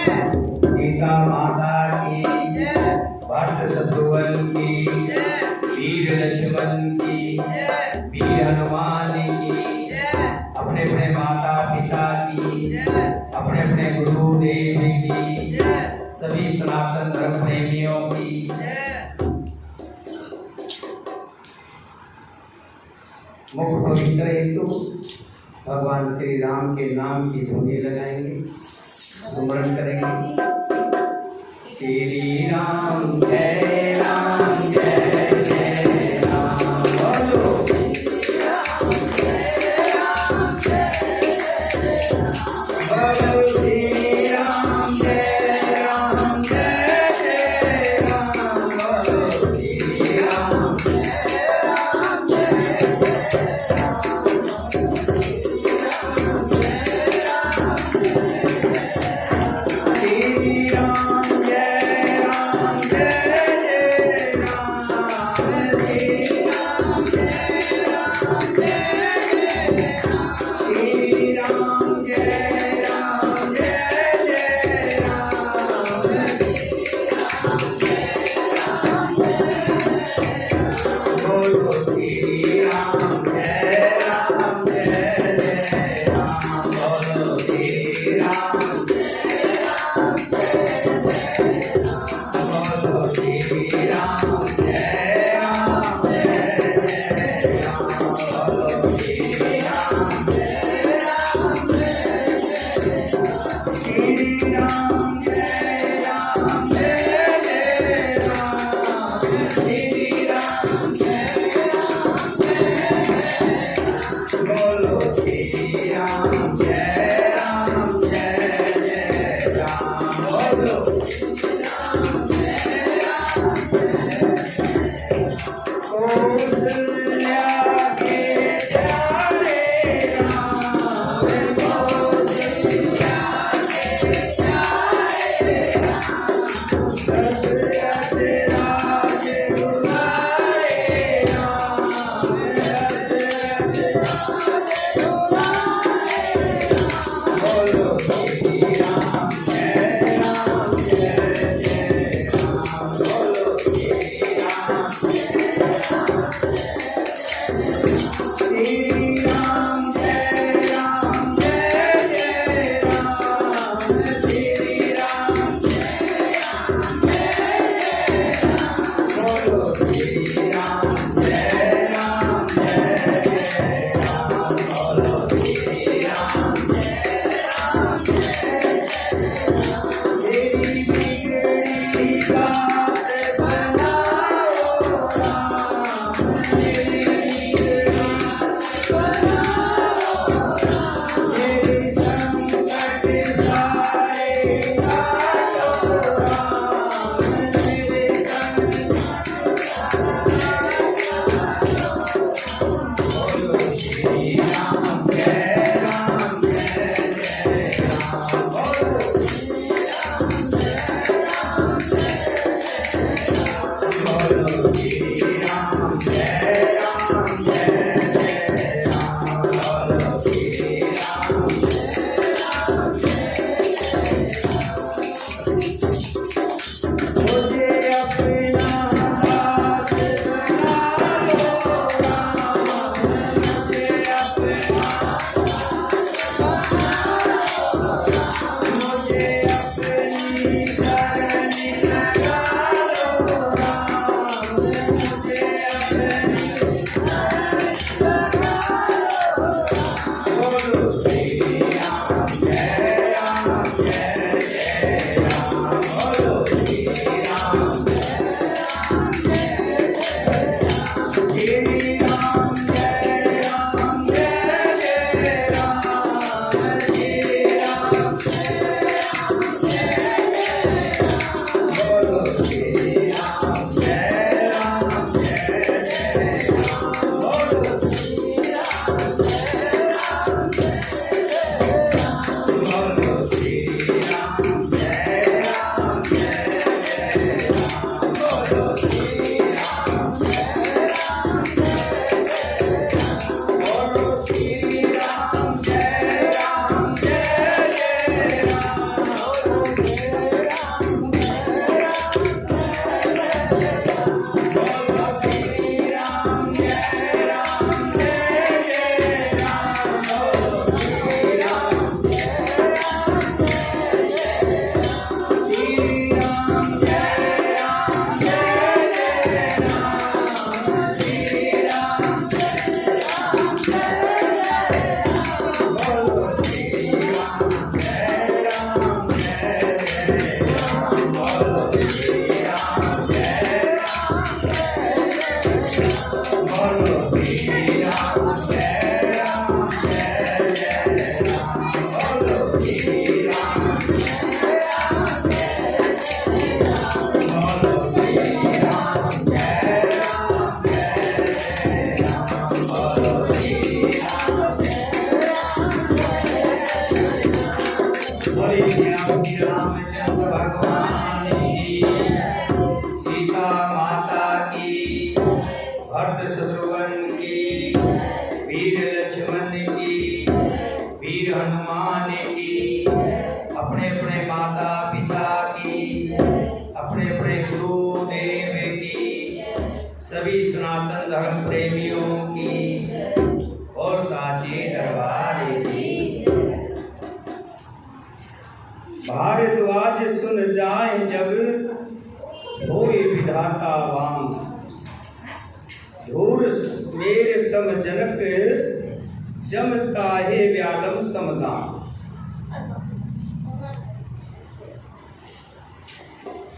सीता माता की, भक्त शत्रुघ्न की, वीर लक्ष्मण की, वीर हनुमान की, अपने अपने माता पिता की, अपने अपने गुरुदेव की, सभी सनातन धर्म प्रेमियों की। मुख पवित्र हेतु भगवान श्री राम के नाम की ध्वनि लगाएंगे, सुमरन करेंगे। श्री राम जय राम जय जय राम बोलो। रामचंद्र भगवान की, सीता माता की, भरत शत्रुघ्न की, वीर लक्ष्मण की, वीर हनुमान की, अपने अपने माता पिता की, अपने अपने गुरुदेव की, सभी सनातन धर्म प्रेमियों की और साचे दरबार की। भारद्वाज सुन जाए जब होए विधाता वाम, धूर मेर सम जनक जम ताहे व्यालम समदाम।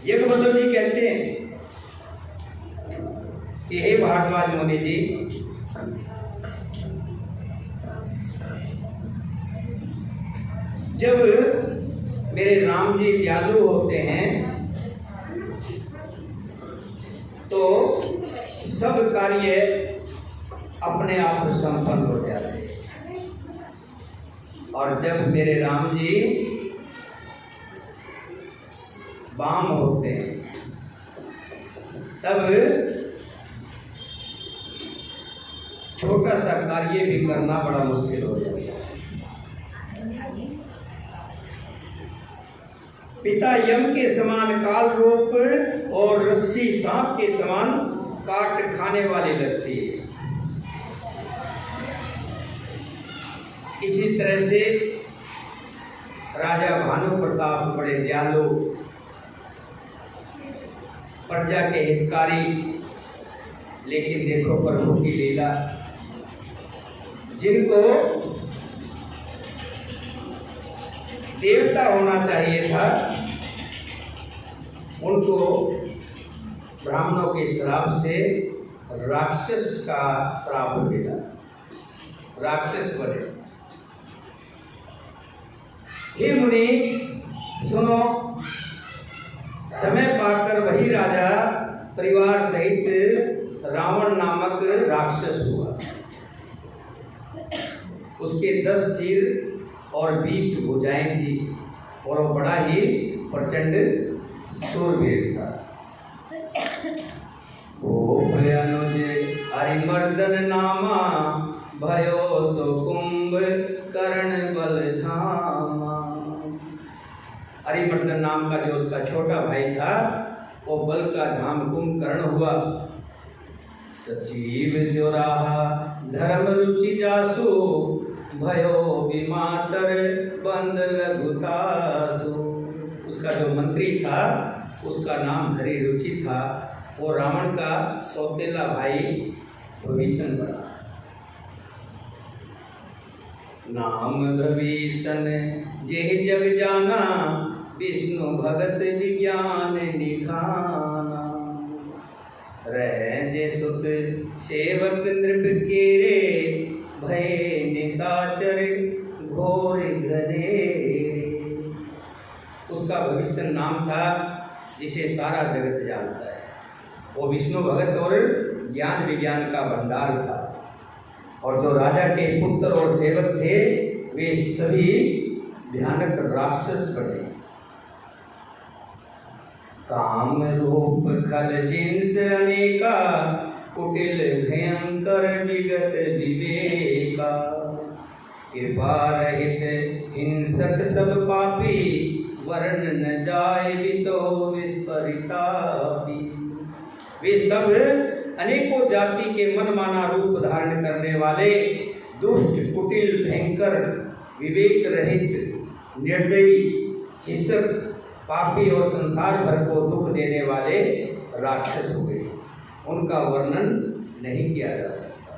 यज्ञवल्लभ जी कहते हैं कि हे भारद्वाज मुनि जी, जब मेरे राम जी दयालु होते हैं तो सब कार्य अपने आप संपन्न हो जाते हैं, और जब मेरे राम जी वाम होते हैं तब छोटा सा कार्य भी करना बड़ा मुश्किल हो जाता है। पिता यम के समान काल रूप और रस्सी सांप के समान काट खाने वाली लगती है। इसी तरह से राजा भानु प्रताप बड़े दयालु, प्रजा के हितकारी, लेकिन देखो प्रभु की लीला, जिनको देवता होना चाहिए था उनको ब्राह्मणों के श्राप से राक्षस का श्राप मिला, राक्षस बने। हे मुनि सुनो, समय पाकर वही राजा परिवार सहित रावण नामक राक्षस हुआ। उसके 10 सिर और 20 भुजाएं थी और वो बड़ा ही प्रचंड शूरवीर था। ओ अनुज हरिमर्दन नामा, भयो सो कुंभ कर्ण बल धामा। हरिमर्दन नाम का जो उसका छोटा भाई था वो बल का धाम कुंभकर्ण हुआ। सचिव जो रहा धर्म रुचि जासु, भयो विमातर बंद लघुतासु। उसका जो मंत्री था उसका नाम धरी रुचि था। वो रावण का सौतेला भाई भविष्ण बना। नाम भविष्ण जेह जग जाना, विष्णु भगत विज्ञान निधाना। रह जे सुत सेवक नृप केरे, भय निशाचर घोर घनेरे। उसका भविष्य नाम था जिसे सारा जगत जानता है। वो विष्णु भगत और ज्ञान विज्ञान का भंडार था, और जो राजा के पुत्र और सेवक थे वे सभी भयानक राक्षस बने। काम रूप खल जिन्स अनेका, कुटिल भयंकर विगत विवेका। कृपा रहित हिंसक सब पापी, वर्ण न जाय विसो विस्परितापी। वे सब अनेकों जाति के मनमाना रूप धारण करने वाले दुष्ट, कुटिल, भयंकर, विवेक रहित, निर्दयी, हिंसक, पापी और संसार भर को दुख देने वाले राक्षस हुए। उनका वर्णन नहीं किया जा सकता।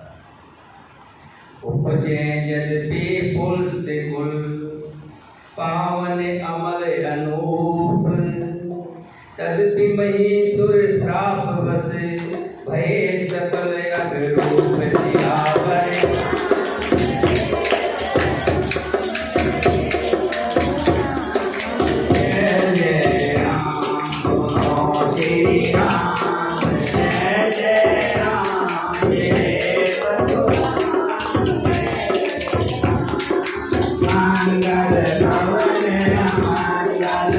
उपजे जद बेफुल कुल, पावन अमल अनूप। तदपि महीसुर श्राप बस, भय सकल अगरूप सियावर। मंगल भवन मंगल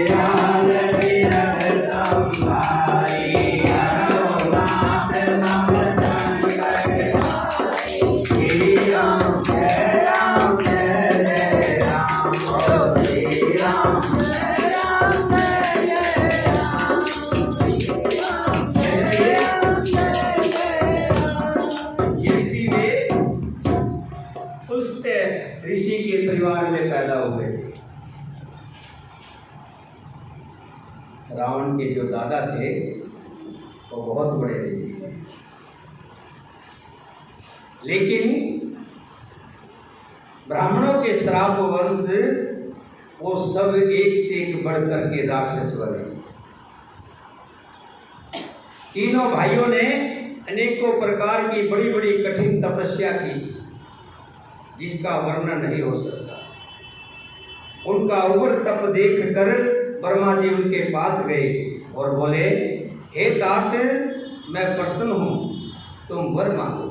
विराल विरहतम भाई रघुनाथ नाम संकट भाई। श्री राम जय राम जय जय राम ओ श्री राम जय राम जय जय राम श्री राम जय राम जय जय राम। यद्यपि वे सुस्त ऋषि के परिवार में पैदा हुए थे। रावण के जो दादा थे वो बहुत बड़े ऋषि थे, लेकिन ब्राह्मणों के श्राप वंश वो सब एक से एक बढ़कर के राक्षस बने। तीनों भाइयों ने अनेकों प्रकार की बड़ी बड़ी कठिन तपस्या की, जिसका वर्णन नहीं हो सकता। उनका उग्र तप देखकर ब्रह्मा जी उनके पास गए और बोले, हे तात, मैं प्रसन्न हूँ, तुम वर मांगो।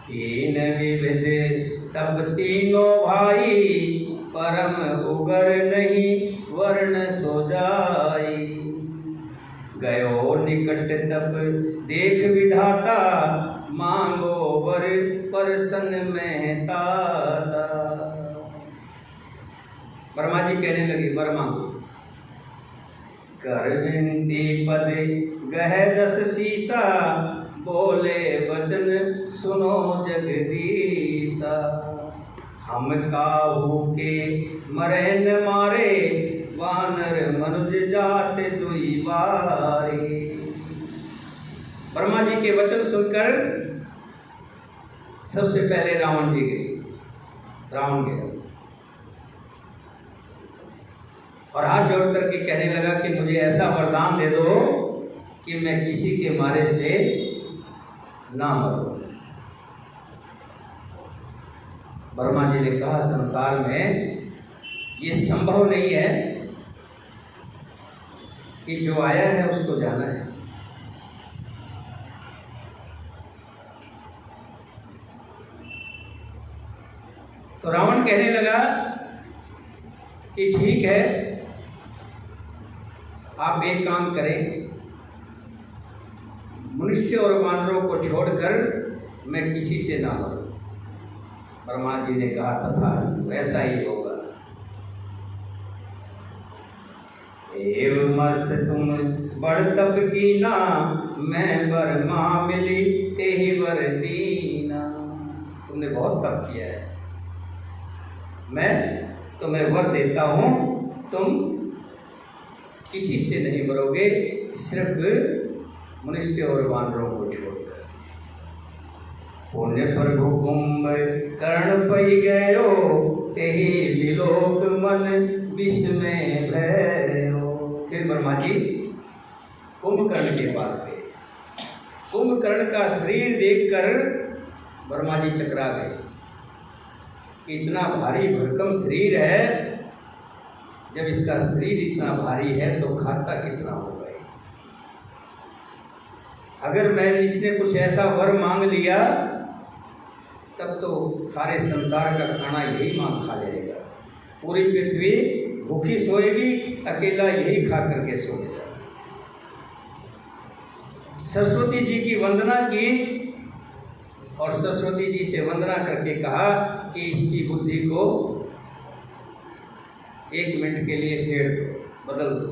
तीन विविध तप तीनों भाई, परम उग्र नहीं वर्ण सो जाई। गयो निकट तप देख विधाता, मांगो वर प्रसन्न में ताता। ब्रह्मा जी कहने लगे, वर मांगो। कर विनती पद गह 10 शीसा, बोले वचन सुनो जगदीशा। हम काहू के मरे न मारे, वानर मनुज जात दुई बारे। ब्रह्मा जी के वचन सुनकर सबसे पहले रावण जी गए। रावण गया और हाथ जोड़ करके कहने लगा कि मुझे ऐसा वरदान दे दो कि मैं किसी के मारे से ना मरूं। ब्रह्मा जी ने कहा, संसार में ये संभव नहीं है कि जो आया है उसको जाना है। तो रावण कहने लगा कि ठीक है, आप एक काम करें, मनुष्य और वानरों को छोड़कर मैं किसी से ना मरूं। ब्रह्मा जी ने कहा, तथा वैसा ही होगा। एव मस्त तुम बड़ तप कीना, मैं वर मां मिली तेहि वर दीना। तुमने बहुत तप किया है, मैं तुम्हें वर देता हूँ, तुम किसी से नहीं मरोगे, सिर्फ मनुष्य और वानरों को छोड़कर। पुण्य पर भूकुंभ कर्ण पई गयो, तेहि विलोक मन विस्मय भयो। फिर ब्रह्मा जी कुंभकर्ण के पास गए। कुंभकर्ण का शरीर देखकर ब्रह्मा जी चकरा गए। इतना भारी भरकम शरीर है, जब इसका शरीर इतना भारी है तो खाता कितना होगा। अगर मैं इसने कुछ ऐसा वर मांग लिया तब तो सारे संसार का खाना यही मांग खा जाएगा। पूरी पृथ्वी भूखी सोएगी, अकेला यही खा करके सोएगा। सरस्वती जी की वंदना की और सरस्वती जी से वंदना करके कहा कि इसकी बुद्धि को 1 मिनट के लिए फेर दो, बदल दो।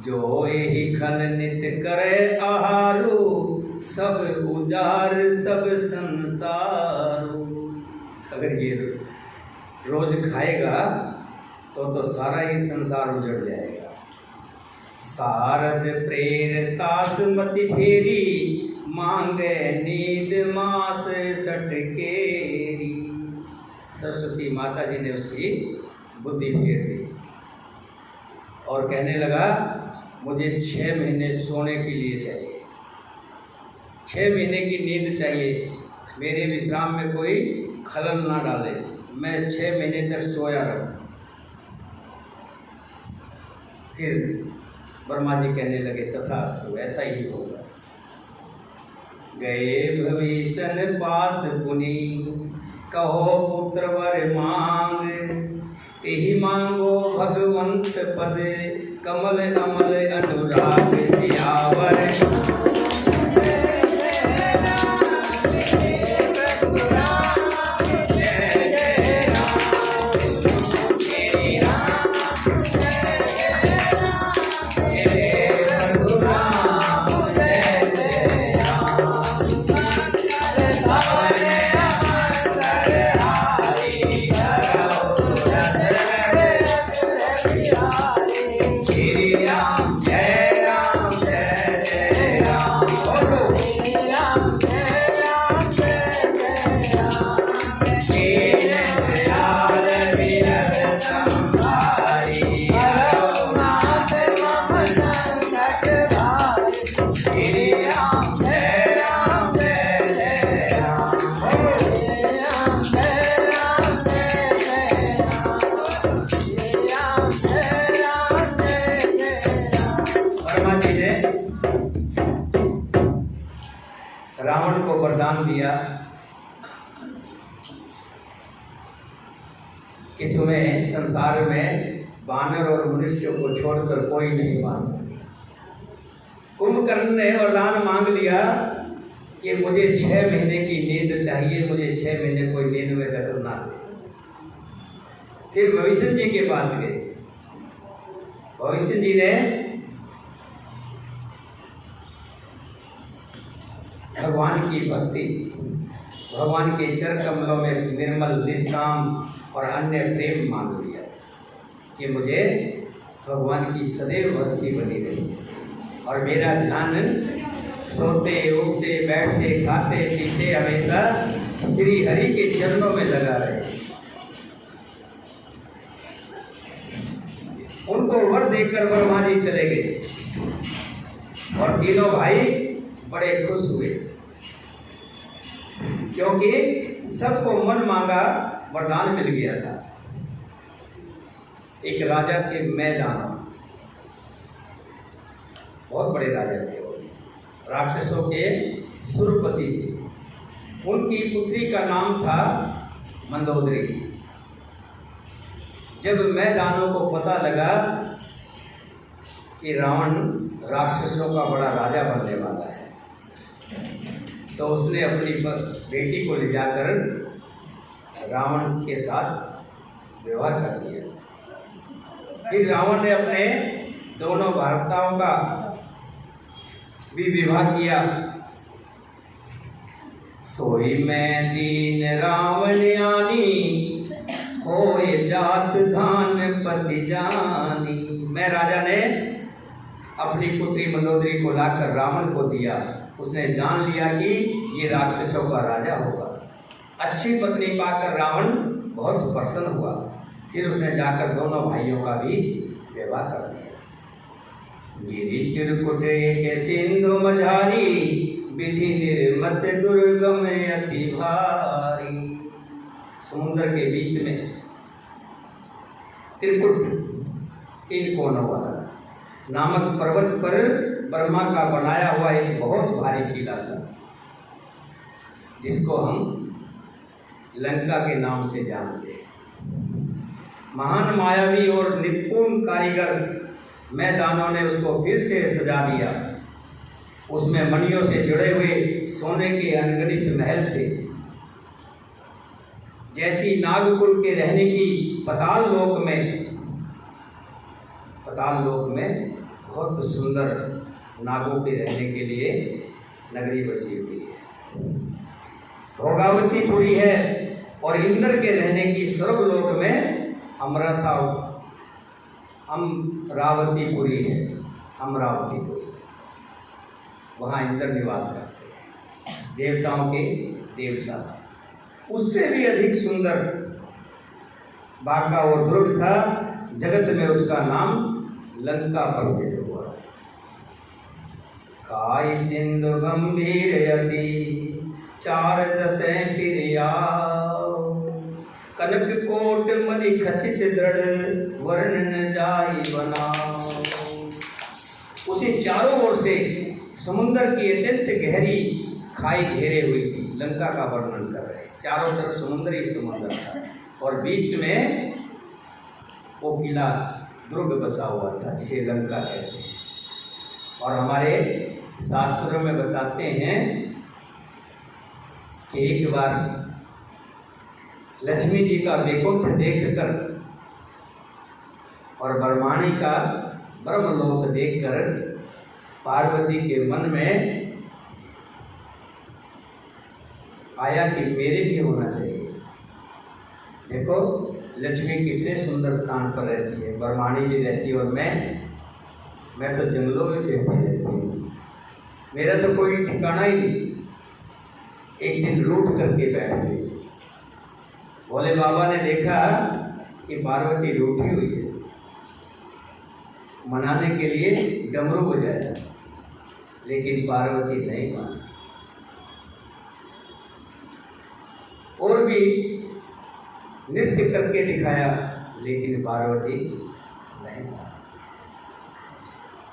जो यही खल नित करे आहारू, सब उजार सब संसारू। अगर ये रोज खाएगा तो सारा ही संसार उजड़ जाएगा। सारद प्रेर तास मति फेरी, मांगे नींद मास सटकेरी। सरस्वती माता जी ने उसकी बुद्धि फेर दी और कहने लगा, मुझे 6 महीने सोने के लिए चाहिए, 6 महीने की नींद चाहिए। मेरे विश्राम में कोई खलल ना डाले, मैं 6 महीने तक सोया रहूं। फिर ब्रह्मा जी कहने लगे, तथास्तु, ऐसा ही होगा। गए भविष्य पास पुनि, कहो पुत्र वर मांग, तेहि मांगो भगवंत पद, कमल अमल अनुराग सियावर। रावण को वरदान दिया कि तुम्हें संसार में वानर और मनुष्यों को छोड़कर कोई नहीं मार सकता। कुंभकर्ण ने वरदान मांग लिया कि मुझे 6 महीने की नींद चाहिए, मुझे 6 महीने कोई नींद में दखल ना दे। फिर भविष्य जी के पास गए। भविष्य जी ने भगवान की भक्ति, भगवान के चरण कमलों में निर्मल निष्काम और अन्य प्रेम मांग लिया कि मुझे भगवान की सदैव भक्ति बनी रही और मेरा ध्यान सोते उठते बैठते खाते पीते हमेशा श्री हरि के चरणों में लगा रहे। उनको वर देकर ब्रह्मा जी चले गए और तीनों भाई बड़े खुश हुए क्योंकि सबको मन मांगा वरदान मिल गया था। एक राजा थे मैदान, बहुत बड़े राजा थे वो, राक्षसों के सुरपति थे। उनकी पुत्री का नाम था मंदोदरी। जब मैदानों को पता लगा कि रावण राक्षसों का बड़ा राजा बनने वाला है तो उसने अपनी बेटी को ले जाकर रावण के साथ विवाह कर दिया। फिर रावण ने अपने दोनों भ्राताओं का भी विवाह किया। सोई मैं दीन रावण आनी, होए जात धान पति जानी। मैं राजा ने अपनी पुत्री मंदोदरी को लाकर रावण को दिया। उसने जान लिया कि ये राक्षसों का राजा होगा। अच्छी पत्नी पाकर रावण बहुत प्रसन्न हुआ। फिर उसने जाकर दोनों भाइयों का भी विवाह कर दिया। गिरि त्रिकुटे के सिंधु मझारी, विधि निर्मत दुर्गम अति भारी। समुद्र के बीच में त्रिकुट 3 कोनों वाला नामक पर्वत पर ब्रह्मा का बनाया हुआ एक बहुत भारी किला था जिसको हम लंका के नाम से जानते हैं। महान मायावी और निपुण कारीगर मैदानों ने उसको फिर से सजा दिया। उसमें मणियों से जुड़े हुए सोने के अनगिनत महल थे। जैसी नागकुल के रहने की पाताल लोक में बहुत सुंदर नागों के रहने के लिए नगरी बसी हुई है। भोगावतीपुरी है और इंद्र के रहने की स्वर्गलोक में अमरावतीपुरी है। अमरावतीपुरी, वहाँ इंद्र निवास करते हैं, देवताओं के देवता। उससे भी अधिक सुंदर बांका और दुर्ग था। जगत में उसका नाम लंका प्रसिद्ध हुआ। काय सिंधु गंभीर यति, 4 दशें फिर आओ। कनक कोट मणि खचित दृढ़, वर्णन जाई बनाओ। उसे चारों ओर से समुद्र की अत्यंत गहरी खाई घेरे हुई थी, लंका का वर्णन कर रहे हैं। चारों तरफ समुद्र ही समुद्र था और बीच में वो किला दुर्ग बसा हुआ था जिसे लंका कहते हैं। और हमारे शास्त्रों में बताते हैं कि एक बार लक्ष्मी जी का वैकुंठ देखकर और ब्रह्माणी का ब्रह्मलोक देखकर पार्वती के मन में आया कि मेरे भी होना चाहिए। देखो लक्ष्मी कितने सुंदर स्थान पर रहती है, ब्रह्माणी भी रहती है और मैं तो जंगलों में बैठी रहती हूँ, मेरा तो कोई ठिकाना ही नहीं। एक दिन रूठ करके बैठ गई। भोले बाबा ने देखा कि पार्वती रूठी हुई है, मनाने के लिए डमरू बजाया, लेकिन पार्वती नहीं मानी। और भी नृत्य करके दिखाया, लेकिन पार्वती नहीं मानी।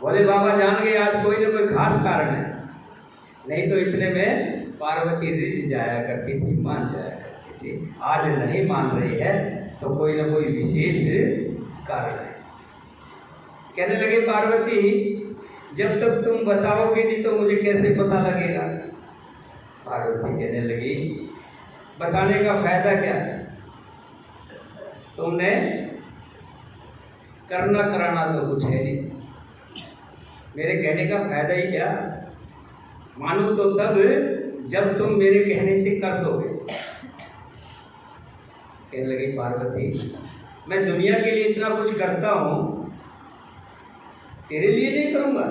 भोले बाबा जान गए आज कोई ना कोई खास कारण है, नहीं तो इतने में पार्वती रिझ जाया करती थी, मान जाया करती थी। आज नहीं मान रही है तो कोई ना कोई विशेष कारण है। कहने लगे पार्वती जब तक तुम बताओगे नहीं तो मुझे कैसे पता लगेगा। पार्वती कहने लगी बताने का फायदा क्या है, तुमने करना कराना तो कुछ है नहीं, मेरे कहने का फायदा ही क्या। मानो तो तब जब तुम मेरे कहने से कर दोगे। कहने लगी पार्वती मैं दुनिया के लिए इतना कुछ करता हूं, तेरे लिए नहीं करूंगा।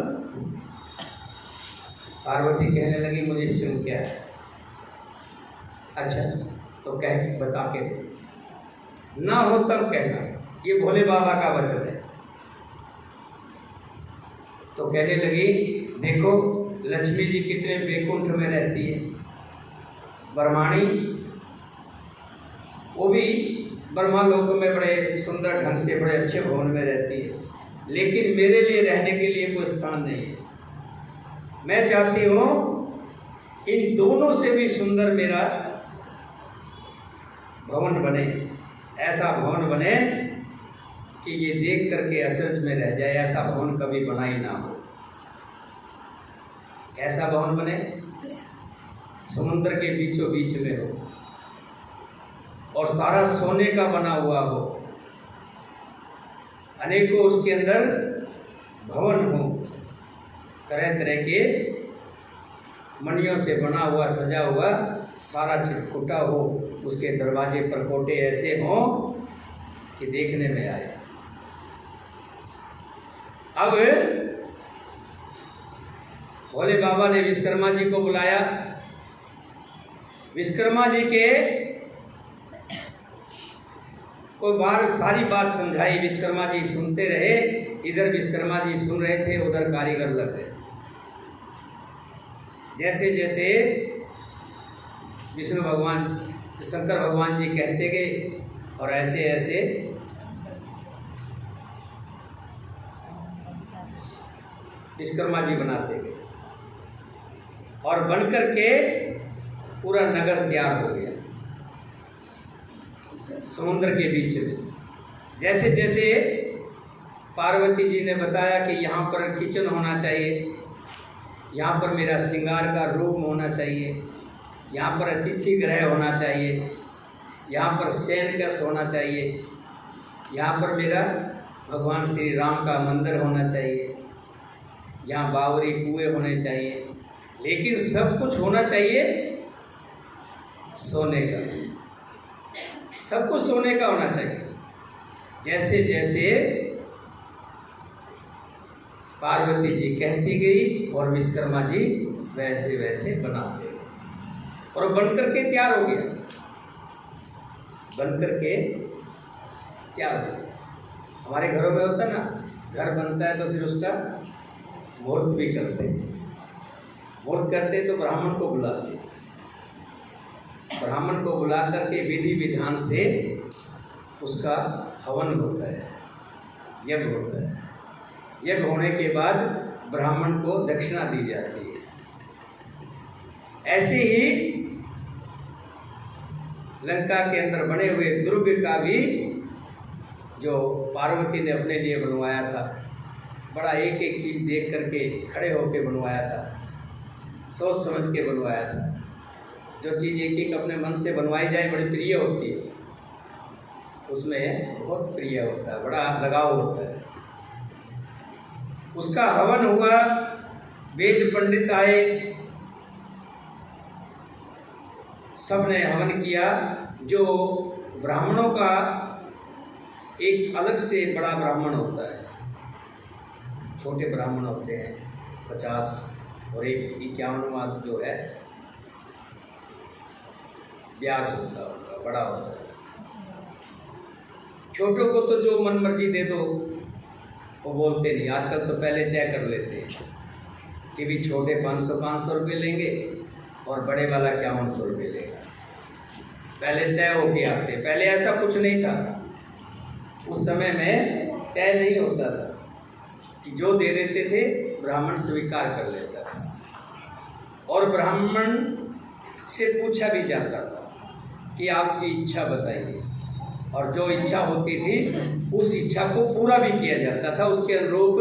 पार्वती कहने लगी मुझे इसमें क्या है। अच्छा तो कह बता के दे, ना हो तब कहना, ये भोले बाबा का वचन है। तो कहने लगी देखो लक्ष्मी जी कितने वैकुंठ में रहती है, ब्रह्माणी वो भी ब्रह्मालोक में बड़े सुंदर ढंग से बड़े अच्छे भवन में रहती है, लेकिन मेरे लिए रहने के लिए कोई स्थान नहीं है। मैं चाहती हूँ इन दोनों से भी सुंदर मेरा भवन बने, ऐसा भवन बने कि ये देख करके अचरज में रह जाए, ऐसा भवन कभी बना ही ना हो। ऐसा भवन बने समुद्र के बीचों बीच में हो और सारा सोने का बना हुआ हो, अनेकों उसके अंदर भवन हो, तरह तरह के मणियों से बना हुआ सजा हुआ सारा चीज फूटा हो, उसके दरवाजे परकोटे ऐसे हों कि देखने में आए। अब भोले बाबा ने विश्वकर्मा जी को बुलाया। विश्वकर्मा जी के को बार सारी बात समझाई, विश्वकर्मा जी सुनते रहे। इधर विश्वकर्मा जी सुन रहे थे, उधर कारीगर लग गए। जैसे जैसे विष्णु भगवान शंकर भगवान जी कहते गए और ऐसे ऐसे विश्वकर्मा जी बनाते गए और बनकर के पूरा नगर तैयार हो गया समुद्र के बीच में। जैसे जैसे पार्वती जी ने बताया कि यहाँ पर किचन होना चाहिए, यहाँ पर मेरा श्रृंगार का रूम होना चाहिए, यहाँ पर अतिथि गृह होना चाहिए, यहाँ पर शयन कक्ष होना चाहिए, यहाँ पर मेरा भगवान श्री राम का मंदिर होना चाहिए, यहाँ बावरी कुएं होने चाहिए, लेकिन सब कुछ होना चाहिए सोने का, सब कुछ सोने का होना चाहिए। जैसे जैसे पार्वती जी कहती गई और विश्वकर्मा जी वैसे वैसे बनाते गए और बनकर के तैयार हो गया, बनकर के तैयार हो गया। हमारे घरों में होता है ना, घर बनता है तो फिर उसका मुहूर्त भी करते हैं। मुहूर्त करते तो ब्राह्मण को बुलाते हैं, ब्राह्मण को बुला करके विधि विधान से उसका हवन होता है, यज्ञ होता है। यज्ञ होने के बाद ब्राह्मण को दक्षिणा दी जाती है। ऐसे ही लंका के अंदर बने हुए दुर्ग का भी जो पार्वती ने अपने लिए बनवाया था, बड़ा एक एक चीज़ देख करके खड़े होकर बनवाया था, सोच समझ के बनवाया था। जो चीज़ एक एक अपने मन से बनवाई जाए बड़ी प्रिय होती है, उसमें बहुत प्रिय होता है, बड़ा लगाव होता है। उसका हवन हुआ, वेद पंडित आए, सबने हवन किया। जो ब्राह्मणों का एक अलग से बड़ा ब्राह्मण होता है, छोटे ब्राह्मण होते हैं 50 और एक 51वां जो है व्यास होता है, बड़ा होता है। छोटों को तो जो मन मर्जी दे दो वो बोलते नहीं, आजकल तो पहले तय कर लेते हैं कि भी छोटे 500 रुपये लेंगे और बड़े वाला 5100 रुपये लेगा, पहले तय होके आते। पहले ऐसा कुछ नहीं था, उस समय में तय नहीं होता था कि जो दे देते थे ब्राह्मण स्वीकार कर लेता था और ब्राह्मण से पूछा भी जाता था कि आपकी इच्छा बताइए, और जो इच्छा होती थी उस इच्छा को पूरा भी किया जाता था, उसके अनुरूप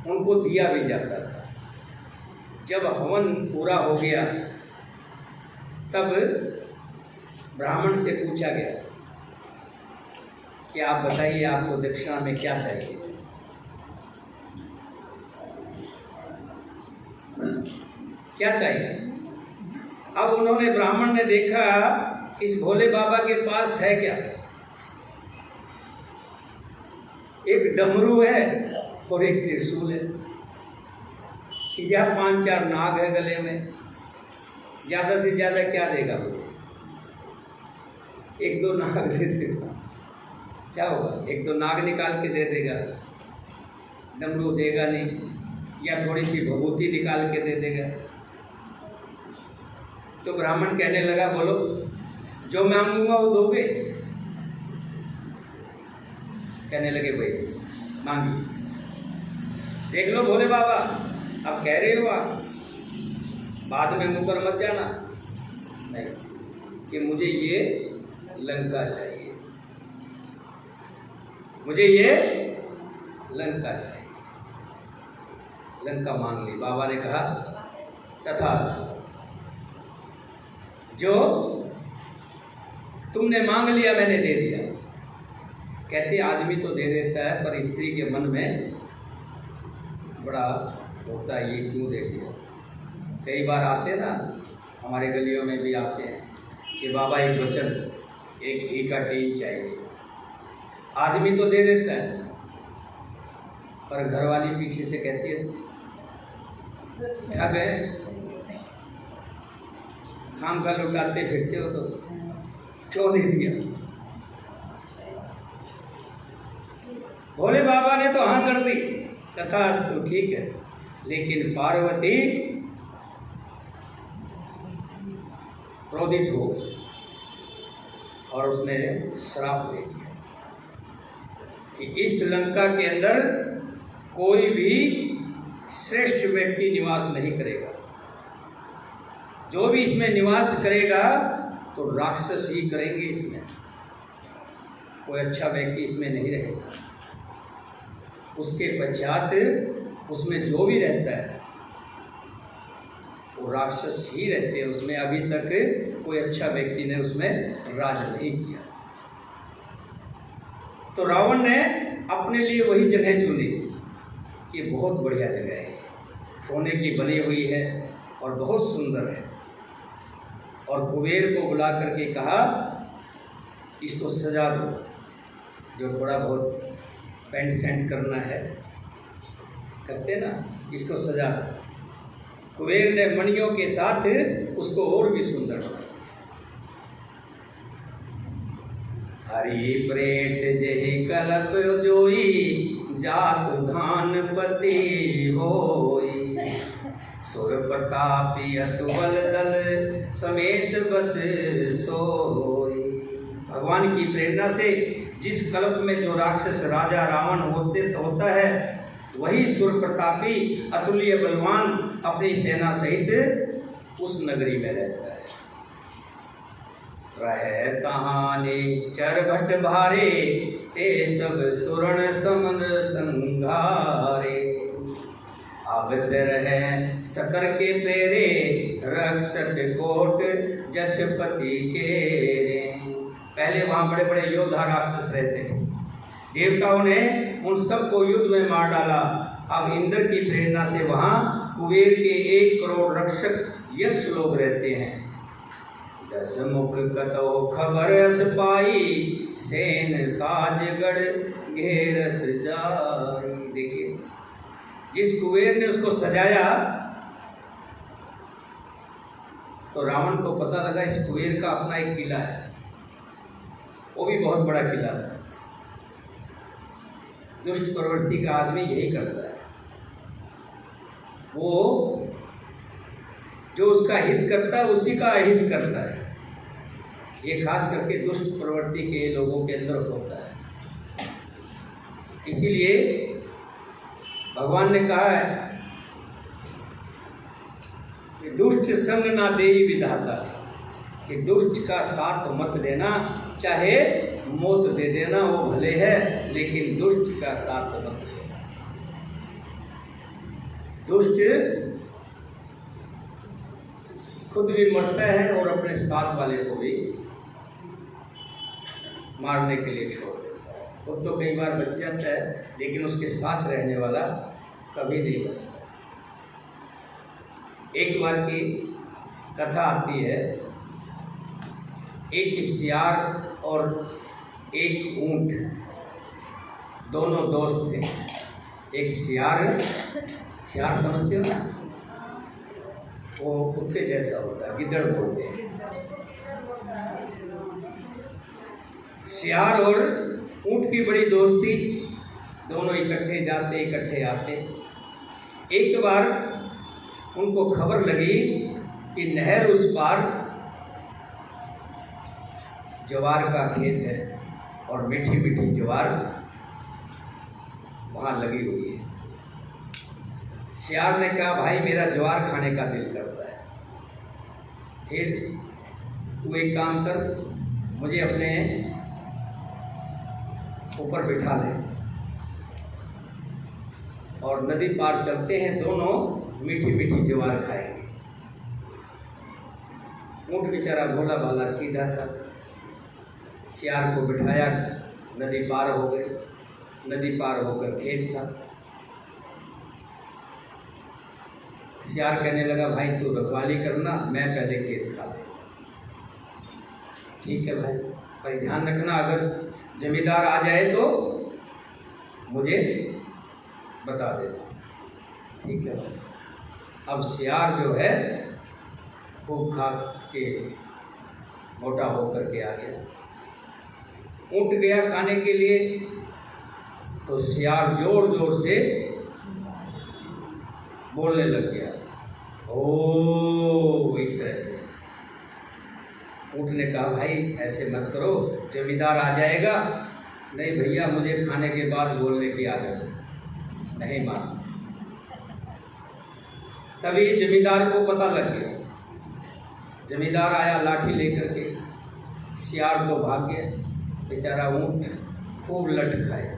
उनको दिया भी जाता था। जब हवन पूरा हो गया तब ब्राह्मण से पूछा गया कि आप बताइए आपको दक्षिणा में क्या चाहिए। क्या चाहिए? अब उन्होंने, ब्राह्मण ने देखा इस भोले बाबा के पास है क्या, एक डमरू है और एक त्रिशूल है, या 5-4 नाग है गले में, ज़्यादा से ज़्यादा क्या देगा मुझे? 1-2 नाग दे देगा, क्या होगा? 1-2 नाग निकाल के दे देगा, डमरू देगा नहीं, या थोड़ी सी भभूति निकाल के दे देगा। तो ब्राह्मण कहने लगा, बोलो जो मांगूंगा वो दोगे? कहने लगे, भाई मांगी। देख लो भोले बाबा, अब कह रहे हो आप, बाद में मुकर मत जाना, नहीं कि मुझे ये लंका चाहिए, मुझे ये लंका चाहिए। लंका मांग ली। बाबा ने कहा तथास्तु, जो तुमने मांग लिया मैंने दे दिया। कहते आदमी तो दे देता है पर स्त्री के मन में बड़ा होता है, ये क्यों दे दिया। कई बार आते ना, हमारे गलियों में भी आते हैं कि बाबा एक वचन, एक घी का टीन चाहिए। आदमी तो दे देता है पर घरवाली पीछे से कहती है क्या गए, काम का लुटाते फिरते हो तो क्यों दे दिया। भोले बाबा ने तो हाँ कर दी, तथास्तु ठीक है, लेकिन पार्वती क्रोधित हो और उसने श्राप दे दिया कि इस लंका के अंदर कोई भी श्रेष्ठ व्यक्ति निवास नहीं करेगा। जो भी इसमें निवास करेगा तो राक्षस ही करेंगे, इसमें कोई अच्छा व्यक्ति इसमें नहीं रहेगा। उसके पश्चात उसमें जो भी रहता है वो राक्षस ही रहते हैं उसमें। अभी तक कोई अच्छा व्यक्ति ने उसमें राज नहीं किया। तो रावण ने अपने लिए वही जगह चुनी। ये बहुत बढ़िया जगह है, सोने की बनी हुई है और बहुत सुंदर है। और कुबेर को बुला करके कहा इसको सजा दो, जो थोड़ा बहुत पेंट सेंट करना है करते ना, इसको सजा दो। कुबेर ने मणियों के साथ उसको और भी सुंदर बनाया। हरि प्रेत जेहि कलप जोई, जात धानपति होई। सुर प्रतापी अतुबल दल, समेत बस सोई। भगवान की प्रेरणा से जिस कल्प में जो राक्षस राजा रावण होता है, वही सुर प्रतापी अतुल्य बलवान अपनी सेना सहित उस नगरी में रहता है। रह कहानी चरभट भारे, ते सब सुरण समन संघारे। आबद रहे सकर के प्रेरे, रक्षक कोट जक्षपति के। पहले वहाँ बड़े बड़े योद्धा राक्षस रहते थे, देवताओं ने उन सबको युद्ध में मार डाला। अब इंद्र की प्रेरणा से वहाँ कुबेर के 1 करोड़ रक्षक यक्ष लोग रहते हैं। 10 मुख कतो खबर अस पाई, सेन साजगढ़ घेरस जाई। देखिए, जिस कुबेर ने उसको सजाया तो रावण को पता लगा इस कुबेर का अपना एक किला है, वो भी बहुत बड़ा किला था। दुष्ट प्रवृत्ति का आदमी यही करता है, वो जो उसका हित करता है उसी का अहित करता है। ये खास करके दुष्ट प्रवृत्ति के लोगों के अंदर होता है। इसीलिए भगवान ने कहा है कि दुष्ट संग ना देई विधाता, कि दुष्ट का साथ मत देना, चाहे मौत दे देना वो भले है, लेकिन दुष्ट का साथ मत देना। दुष्ट खुद भी मरता है और अपने साथ वाले को भी मारने के लिए छोड़ देता है। वो तो कई बार बच जाता है, लेकिन उसके साथ रहने वाला कभी नहीं बचता। एक बार की कथा आती है, एक सियार और एक ऊंट दोनों दोस्त थे। एक सियार समझते हो ना, वो कुत्ते जैसा होता है, गिद्दड़ बोलते हैं। सियार और ऊंट की बड़ी दोस्ती, दोनों इकट्ठे जाते इकट्ठे आते। एक बार उनको खबर लगी कि नहर उस पार ज्वार का खेत है और मीठी मीठी ज्वार वहाँ लगी हुई है। सियार ने कहा, भाई मेरा ज्वार खाने का दिल करता है। फिर तू एक काम कर, मुझे अपने ऊपर बिठा ले और नदी पार चलते हैं, दोनों मीठी मीठी ज्वार खाएंगे। ऊंट बेचारा भोला भाला सीधा था, सियार को बिठाया, नदी पार हो गई। नदी पार होकर खेत था। सियार कहने लगा, भाई तू रखवाली करना, मैं पहले खेत खा ले। ठीक है भाई, पर ध्यान रखना, अगर जमींदार आ जाए तो मुझे बता देना। ठीक है भाई। अब सियार जो है खूब खा के मोटा होकर के आ गया। ऊँट गया खाने के लिए, तो सियार जोर जोर से बोलने लग गया, ओ इस तरह से। ऊँट ने कहा, भाई ऐसे मत करो, जमींदार आ जाएगा। नहीं भैया, मुझे खाने के बाद बोलने की आदत है, नहीं माना। तभी जमींदार को पता लग गया। जमींदार आया लाठी लेकर के, सियार तो भाग गया। बेचारा ऊँट खूब लठ खाए।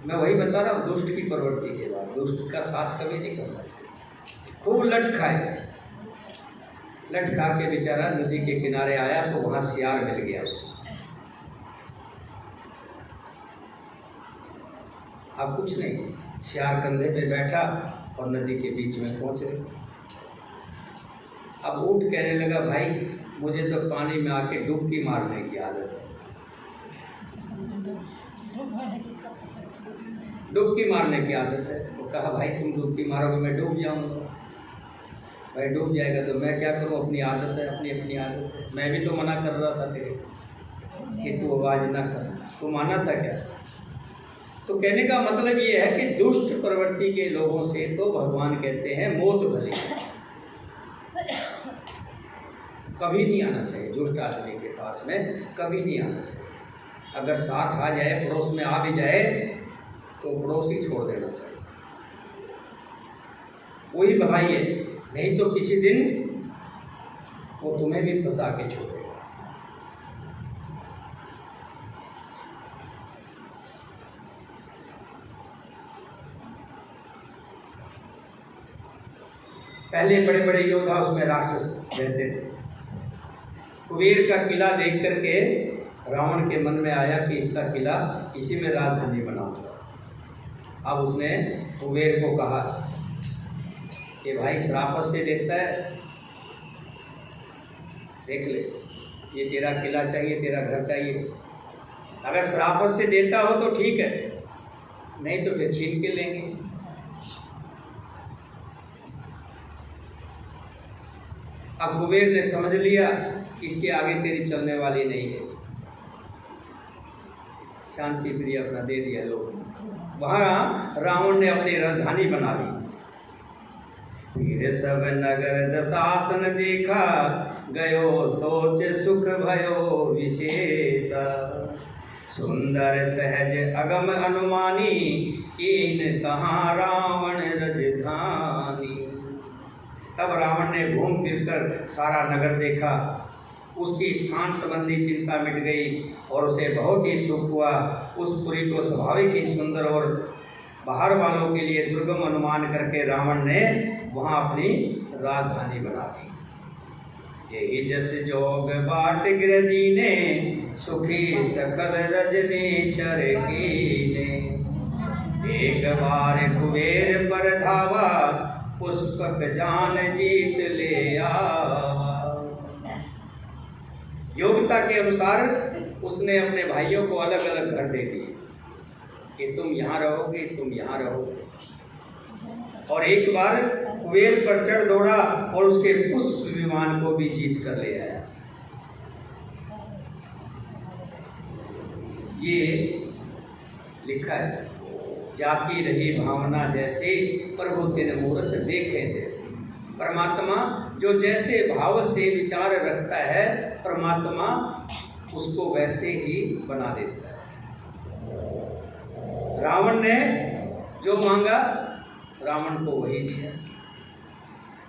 मैं वही बता रहा हूँ, दुष्ट की प्रवृत्ति के बाद दुष्ट का साथ कभी नहीं करना चाहिए। खूब लठ खाए। लठ खा के बेचारा नदी के किनारे आया तो वहाँ सियार मिल गया उसको। अब कुछ नहीं, सियार कंधे पे बैठा और नदी के बीच में पहुँच गए। अब ऊँट कहने लगा, भाई मुझे तो पानी में आके डुबकी मारने की आदत है। डुबकी मारने की आदत है। तो कहा, भाई तुम डुबकी मारोगे, मैं डूब जाऊंगा। भाई डूब जाएगा तो मैं क्या करूं, अपनी आदत है, अपनी अपनी आदत है। मैं भी तो मना कर रहा था तेरे कि तू आवाज़ ना कर, तू माना था क्या? तो कहने का मतलब ये है कि दुष्ट प्रवृत्ति के लोगों से तो भगवान कहते हैं मौत भली है। कभी नहीं आना चाहिए दुष्ट आदमी के पास में, कभी नहीं आना चाहिए। अगर साथ आ जाए, पड़ोस में आ भी जाए, तो पड़ोस ही छोड़ देना चाहिए। वही भलाई है, नहीं तो किसी दिन वो तुम्हें भी फंसा के छोड़ेगा। पहले बड़े बड़े योद्धा उसमें राक्षस रहते थे। कुबेर का किला देख करके रावण के मन में आया कि इसका किला, इसी में राजधानी बनाऊंगा। अब उसने कुबेर को कहा कि भाई श्रापत से देता है, देख ले, ये तेरा किला चाहिए, तेरा घर चाहिए। अगर श्रापत से देता हो तो ठीक है, नहीं तो फिर छीन के लेंगे। अब कुबेर ने समझ लिया कि इसके आगे तेरी चलने वाली नहीं है, शांति प्रिय अपना दे दिया लोग। वहाँ रावण ने अपनी राजधानी बना ली। फिर सब नगर दशासन देखा, गयो सोच सुख भयो विशेष। सुंदर सहज अगम अनुमानी, कीन कहाँ रावण राजधानी। तब रावण ने घूम फिरकर सारा नगर देखा, उसकी स्थान संबंधी चिंता मिट गई और उसे बहुत ही सुख हुआ। उस पुरी को स्वाभाविक ही सुंदर और बाहर वालों के लिए दुर्गम अनुमान करके रावण ने वहाँ अपनी राजधानी बना दी। जेहि जस जोग बाट गिरदीने, सुखी सकल रजनी चर कीने। एक बार कुबेर पर धावा, पुष्पक जान जीत ले आवा। योग्यता के अनुसार उसने अपने भाइयों को अलग अलग घर दे दिए कि तुम यहाँ रहोगे, तुम यहाँ रहोगे। और एक बार कुबेर पर चढ़ दौड़ा और उसके पुष्प विमान को भी जीत कर ले आया। ये लिखा है, जाकी रही भावना जैसे, प्रभु तेरे मूर्त देखे जैसे। परमात्मा जो जैसे भाव से विचार रखता है, परमात्मा उसको वैसे ही बना देता है। रावण ने जो मांगा रावण को वही दिया,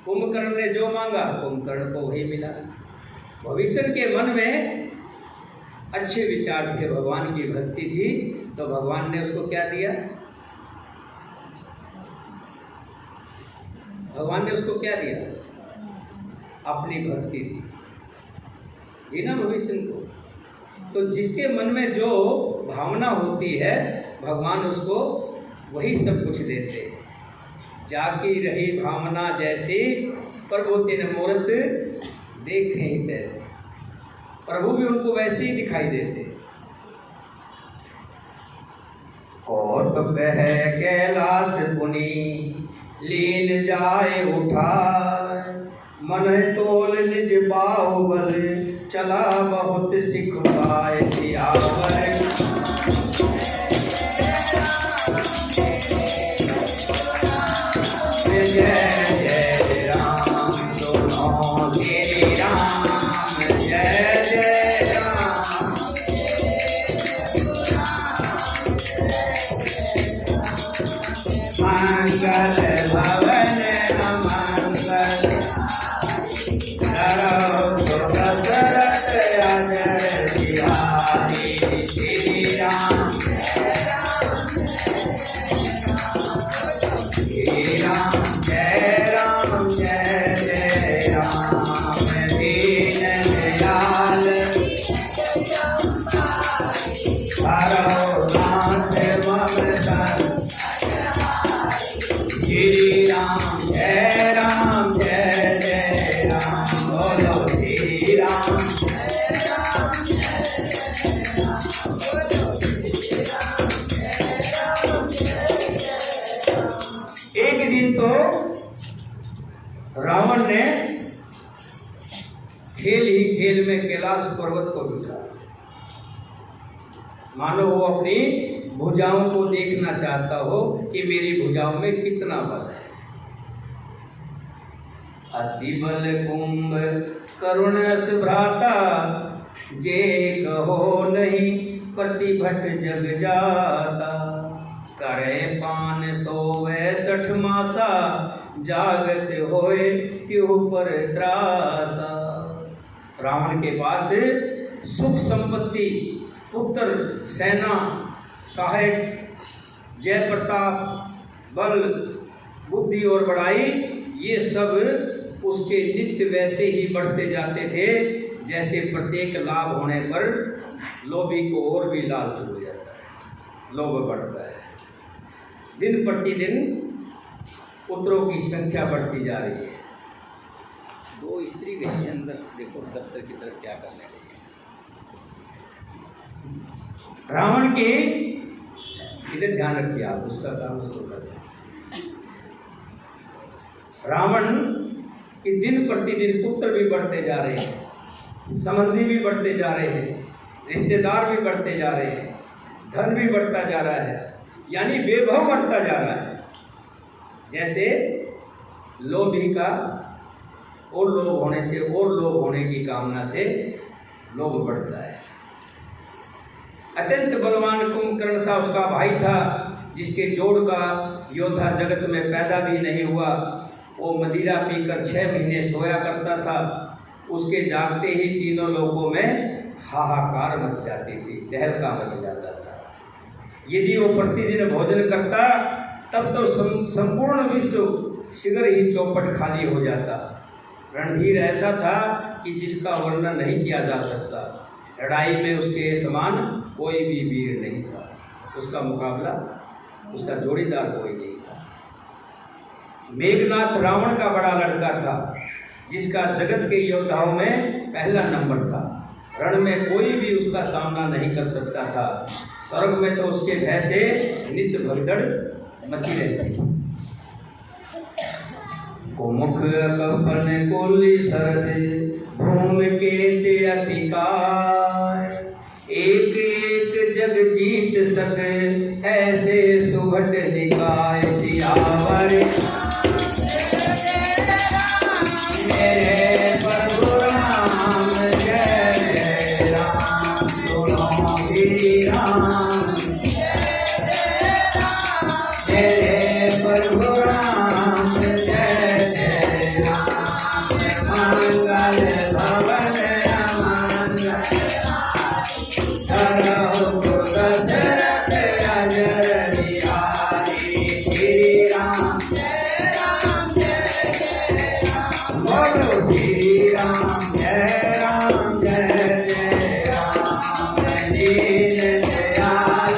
कुंभकर्ण ने जो मांगा कुंभकर्ण को वही मिला। भविष्य के मन में अच्छे विचार थे, भगवान की भक्ति थी, तो भगवान ने उसको क्या दिया? भगवान ने उसको क्या दिया? अपनी भक्ति दी ना भविष्य को। तो जिसके मन में जो भावना होती है, भगवान उसको वही सब कुछ देते हैं। जाकी रही भावना जैसी, प्रभु तेरे मूर्त देखे ही तैसे। प्रभु भी उनको वैसे ही दिखाई देते। और तो कह कैलाश पुनी, लीन जाए उठा। मन तोल निज बाहुबल, चला बहुत सिख पाए सियावर। जय जय राम, दोनों श्री राम, जय जय राम। मंगल भवन अमंगल, करो दशरथ अजय बिहारी। श्री राम श्री राम, जय राम जय जय राम। दीन दयाल करो नाथ ममता। श्री राम जय राम, बोलो श्री राम। एक दिन तो रावण ने खेल ही खेल में कैलाश पर्वत को बिठा, मानो वो अपनी भुजाओं को देखना चाहता हो कि मेरी भुजाओं में कितना बल है। अति बल कुंभ करुणस भ्राता, जे कहो नहीं प्रतिभट जग जाता। करे पान सोवे 60 मासा, जागत होए क्यों पर त्रासा। रावण के पास सुख संपत्ति, पुत्र, सेना, सहायक, जय प्रताप, बल, बुद्धि और बड़ाई, ये सब उसके नित्य वैसे ही बढ़ते जाते थे जैसे प्रत्येक लाभ होने पर लोभी को और भी लालच हो जाता है, लोभ बढ़ता है। दिन प्रतिदिन पुत्रों की संख्या बढ़ती जा रही है। 2 स्त्री गई है अंदर, देखो दफ्तर की तरफ क्या करने गई है। रावण के इधर ध्यान रखिए आप, उसका काम उसको करते हैं। रावण के दिन प्रतिदिन पुत्र भी बढ़ते जा रहे हैं, संबंधी भी बढ़ते जा रहे हैं, रिश्तेदार भी बढ़ते जा रहे हैं, धन भी बढ़ता जा रहा है, यानी वैभव बढ़ता जा रहा है। जैसे लोभी का और लोभ होने से और लोभ होने की कामना से लोभ बढ़ता है। अत्यंत बलवान कुंभकर्ण सा उसका भाई था, जिसके जोड़ का योद्धा जगत में पैदा भी नहीं हुआ। वो मदिरा पीकर 6 महीने सोया करता था। उसके जागते ही तीनों लोगों में हाहाकार मच जाती थी, तहलका मच जाता था। यदि वो प्रतिदिन भोजन करता तब तो संपूर्ण विश्व शीघ्र ही चौपट खाली हो जाता। रणधीर ऐसा था कि जिसका वर्णन नहीं किया जा सकता। लड़ाई में उसके समान कोई भी वीर नहीं था, उसका मुकाबला, उसका जोड़ीदार कोई नहीं था। मेघनाथ रावण का बड़ा लड़का था, जिसका जगत के योद्धाओं में पहला नंबर था। रण में कोई भी उसका सामना नहीं कर सकता था। स्वर्ग में तो उसके भय से नित्य भगदड़ मची रहती थी। कुमुख कपन कोली सरद भूम के अतिकाय, एक एक जग जीत सके ऐसे सुभट निकाय। सियावर मेरे प्रभु राम, जय जय राम, सुनो श्री राम, जय प्रभु राम, जय जय राम, मंगल भवन मंगल, धरो दशरथ राज बिहारी, श्री राम, जय राम, जय जय राम, बोलो श्री राम, जय राम, जय जय राम, दीन दयाल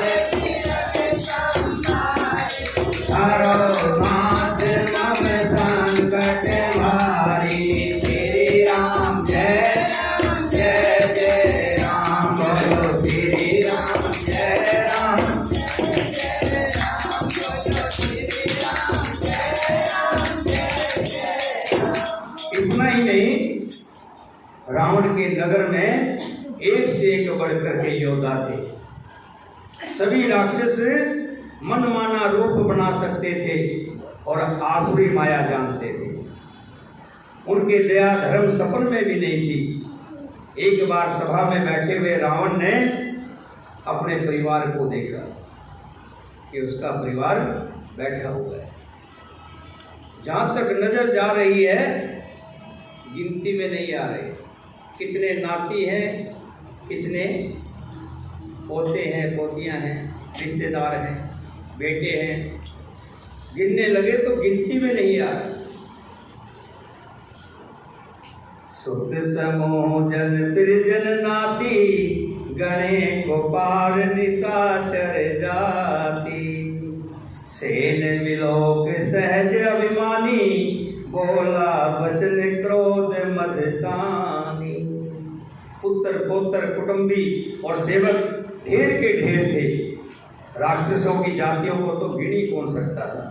हरो नाथ मम संकट भारी, श्री राम, जय राम, जय जय राम, बोलो श्री राम, जय राम, जय राम, बोलो श्री राम, जय राम, जय जय राम। इतना ही नहीं, रावण के नगर में एक से एक बढ़कर के योद्धा थे। सभी राक्षस मनमाना रूप बना सकते थे और आसुरी माया जानते थे। उनके दया धर्म सपन में भी नहीं थी। एक बार सभा में बैठे हुए रावण ने अपने परिवार को देखा कि उसका परिवार बैठा हुआ है। जहाँ तक नजर जा रही है, गिनती में नहीं आ रहे कितने नाती हैं, कितने पोते हैं, पोतियां हैं, रिश्तेदार हैं, बेटे हैं। गिनने लगे तो गिनती में नहीं आ रहा। सुत समूह जन त्रिजन नाती, गणे को पार निशाचर जाति। सेन विलोक सहज अभिमानी, बोला वचन क्रोध मदसानी। पुत्र पोत्र कुटुंबी और सेवक ढेर के ढेर थे। राक्षसों की जातियों को तो गिन ही कौन सकता था।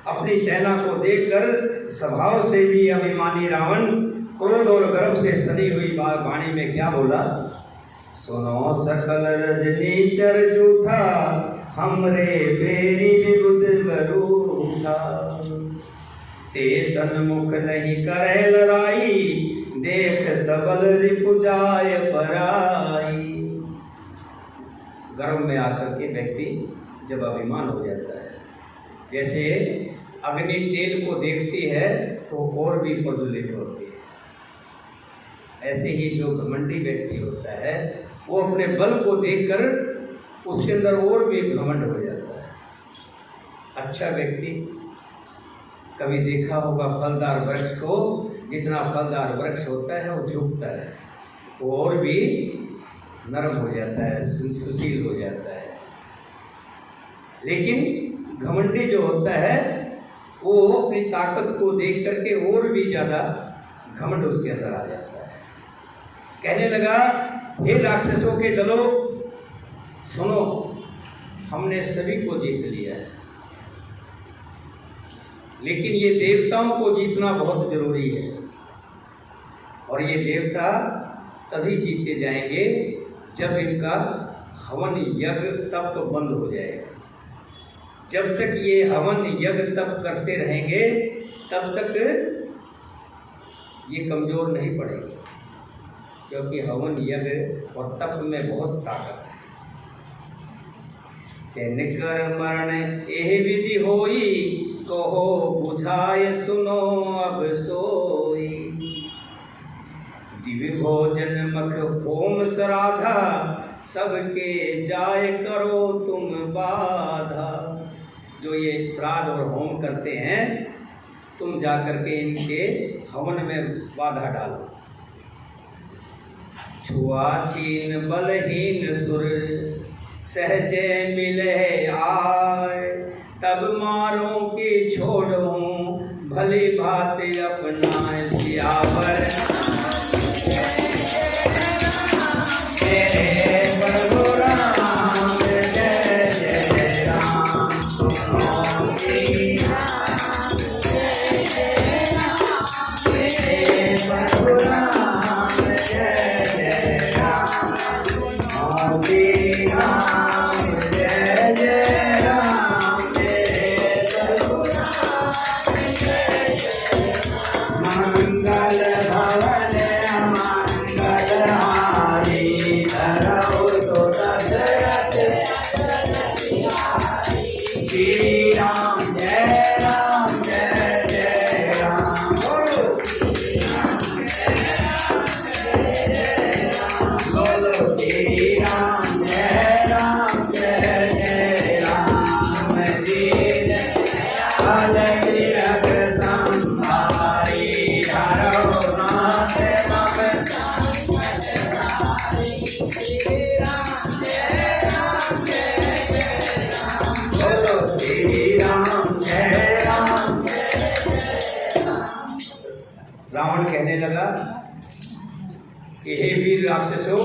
अपनी सेना को देखकर स्वभाव से भी अभिमानी रावण क्रोध और गर्व से सनी हुई वाणी में क्या बोला? सुनो सकल रजनीचर जूठा, हमरे बेरी विबुध बरूठा। ते सन्मुख नहीं करे लड़ाई, देख सबल रिपुजाय पराई। गर्भ में आकर के व्यक्ति जब अभिमान हो जाता है। जैसे अग्नि तेल को देखती है तो और भी प्रज्वलित होती है, ऐसे ही जो घमंडी व्यक्ति होता है वो अपने बल को देखकर उसके अंदर और भी घमंड हो जाता है। अच्छा व्यक्ति, कभी देखा होगा फलदार वृक्ष को, जितना फलदार वृक्ष होता है वो झुकता है, वो और भी नरम हो जाता है, सुशील हो जाता है। लेकिन घमंडी जो होता है वो अपनी ताकत को देख करके और भी ज़्यादा घमंड उसके अंदर आ जाता है। कहने लगा, हे राक्षसों के दलों, सुनो, हमने सभी को जीत लिया है, लेकिन ये देवताओं को जीतना बहुत जरूरी है। और ये देवता तभी जीते जाएंगे जब इनका हवन यज्ञ तप बंद हो जाएगा। जब तक ये हवन यज्ञ तप करते रहेंगे तब तक ये कमजोर नहीं पड़ेंगे, क्योंकि हवन यज्ञ और तप में बहुत ताकत है। तिनकर मरण एह विधि होई, कहो बुझाए सुनो अब सोई। दिव्य भोजन मख होम श्राद्धा, सबके जाय करो तुम बाधा। जो ये श्राद्ध और होम करते हैं, तुम जा करके इनके हवन में बाधा डालो। छुआछीन बलहीन सुर, सहजे मिले आय। तब मारो कि छोड़ूं, भली बात अपनाए सियावर। मेरे प्रभु राम जय जय राम। मेरे प्रभु राम जय जय राम। हरि राम जय जय राम। मेरे प्रभु राम जय जय राम। मंगल भवन मंगल हारी, धरऊ तो दशरथ श्री राम जय राम जय जय राम। बोलो श्री राम जय राम। दीन अलग संभारी, हरो नाथ मम बोलो श्री राम जय राम। रावण कहने लगा कि हे वीर राक्षसों,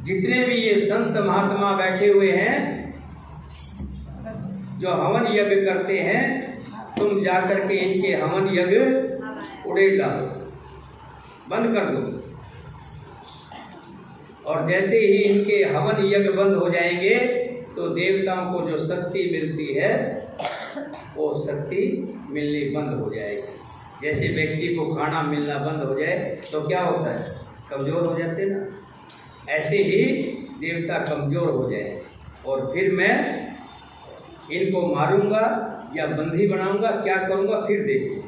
जितने भी ये संत महात्मा बैठे हुए हैं जो हवन यज्ञ करते हैं, तुम जाकर के इनके हवन यज्ञ उड़ेल डालो, बंद कर दो। और जैसे ही इनके हवन यज्ञ बंद हो जाएंगे तो देवताओं को जो शक्ति मिलती है वो शक्ति मिलनी बंद हो जाएगी। जैसे व्यक्ति को खाना मिलना बंद हो जाए तो क्या होता है, कमज़ोर हो जाते ना, ऐसे ही देवता कमज़ोर हो जाए और फिर मैं इनको मारूंगा या बंदी बनाऊंगा, क्या करूंगा फिर देखिए।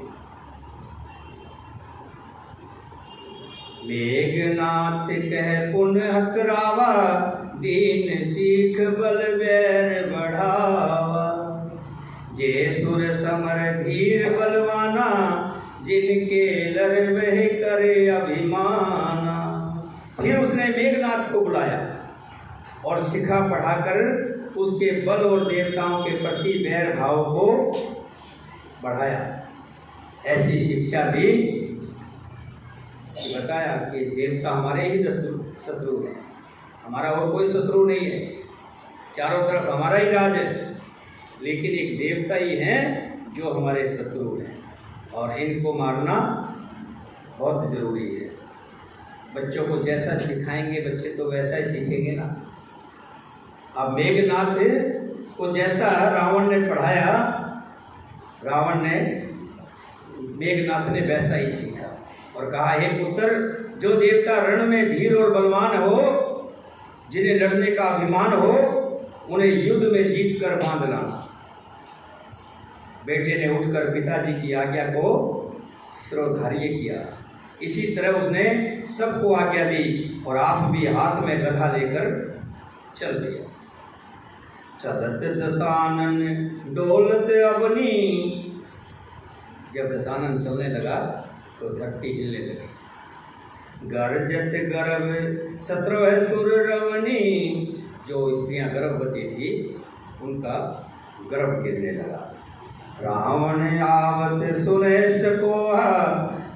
मेघनाथ कह पुनः करावा, दीन सीख बल बैर बढ़ावा। जे सुर समर धीर बलवाना, जिनके लर वह करे अभिमाना। फिर उसने मेघनाथ को बुलाया और शिखा पढ़ाकर उसके बल और देवताओं के प्रति बैर भाव को बढ़ाया। ऐसी शिक्षा दी, बताया कि देवता हमारे ही शत्रु हैं, हमारा और कोई शत्रु नहीं है, चारों तरफ हमारा ही राज है, लेकिन एक देवता ही हैं जो हमारे शत्रु हैं और इनको मारना बहुत ज़रूरी है। बच्चों को जैसा सिखाएंगे बच्चे तो वैसा ही सीखेंगे ना। अब मेघनाथ को जैसा रावण ने पढ़ाया, मेघनाथ ने वैसा ही सीखा और कहा, हे पुत्र, जो देवता रण में धीर और बलवान हो, जिन्हें लड़ने का अभिमान हो, उन्हें युद्ध में जीत कर बांध लाना। बेटे ने उठकर पिताजी की आज्ञा को शिरोधार्य किया। इसी तरह उसने सबको आज्ञा दी और आप भी हाथ में गधा लेकर चल दिया। चलत दशानन डोलत अवनी, जब दशानन चलने लगा तो धरती हिलने लगी। गर्जत गर्भ 17 सुर रवनी, जो स्त्रियां गर्भवती थी उनका गर्भ गिरने लगा। रावण आवत सुने सकोहा,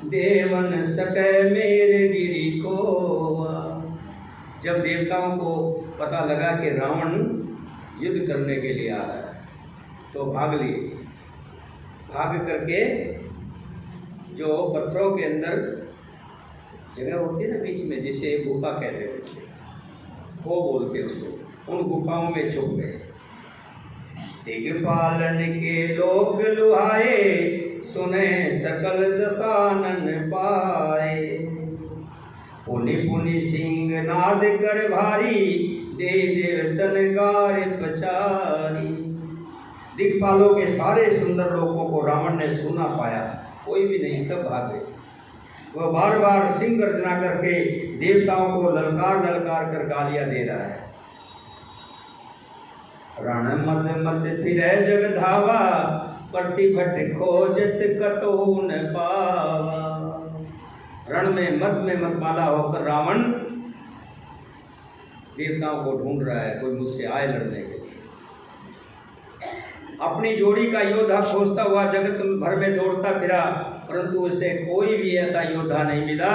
देवन सके मेरे गिरी को। जब देवताओं को पता लगा कि रावण युद्ध करने के लिए आ रहा है तो भाग लिए। भाग करके जो पत्थरों के अंदर जगह होती है ना बीच में, जिसे गुफा कहते हैं, वो बोलते उसको, उन गुफाओं में छुप गए। दिग्पालन के लोग लुहाए, सुने सकल दशानन पाए। पुनि पुनि सिंह नाद कर भारी, दे देवतन गार पचारी। दिग्पालों के सारे सुंदर लोगों को रावण ने सुना पाया, कोई भी नहीं, सब भाग गए। वह बार बार सिंह गर्जना करके देवताओं को ललकार ललकार कर गालियां दे रहा है। रण मत मत फिरे जग धावा, प्रतिभट खोजत कतो न पावा। रण में मतवाला होकर रावण देवताओं को ढूंढ रहा है, कोई मुझसे आए लड़ने के लिए। अपनी जोड़ी का योद्धा खोजता हुआ जगत भर में दौड़ता फिरा, परंतु उसे कोई भी ऐसा योद्धा नहीं मिला।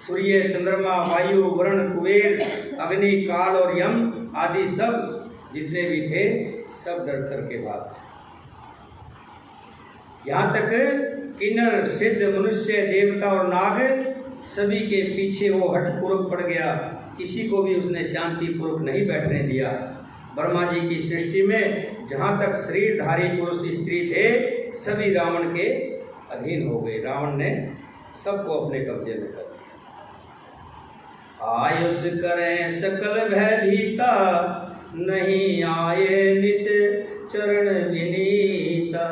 सूर्य, चंद्रमा, वायु, वरुण, कुबेर, अग्नि, काल और यम आदि सब जितने भी थे सब डर करके भाग। यहाँ तक किन्नर, सिद्ध, मनुष्य, देवता और नाग सभी के पीछे वो हठपूर्वक पड़ गया। किसी को भी उसने शांतिपूर्वक नहीं बैठने दिया। ब्रह्मा जी की सृष्टि में जहाँ तक शरीरधारी पुरुष स्त्री थे सभी रावण के अधीन हो गए। रावण ने सबको अपने कब्जे में कर लिया। आयुष करें सकल भयभीता, नहीं आए नित चरण विनीता।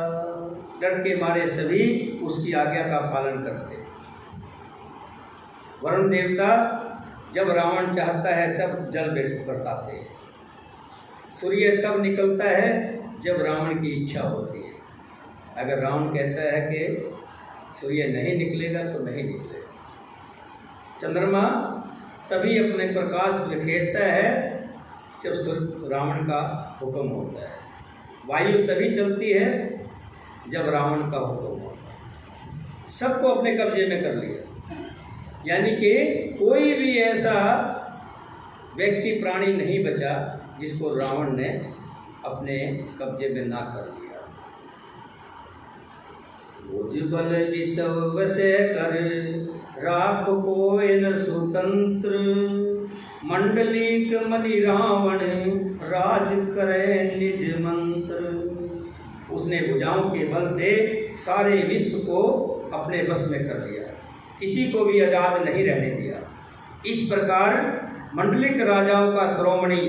डर के मारे सभी उसकी आज्ञा का पालन करते। वरुण देवता जब रावण चाहता है तब जल बरसाते हैं। सूर्य तब निकलता है जब रावण की इच्छा होती है। अगर रावण कहता है कि सूर्य नहीं निकलेगा तो नहीं निकलेगा। चंद्रमा तभी अपने प्रकाश बिखेरता है जब रावण का हुक्म होता है। वायु तभी चलती है जब रावण का हुक्म होता है। सबको अपने कब्जे में कर लिया। यानी कि कोई भी ऐसा व्यक्ति प्राणी नहीं बचा जिसको रावण ने अपने कब्जे में ना कर लिया। भुजबल विषव वसे कर, राख कोय न स्वतंत्र। मंडलीक मणि रावण, राज करे निज मंत्र। उसने भुजाओं के बल से सारे विश्व को अपने बस में कर लिया, किसी को भी आजाद नहीं रहने दिया। इस प्रकार मंडलिक राजाओं का शिरोमणि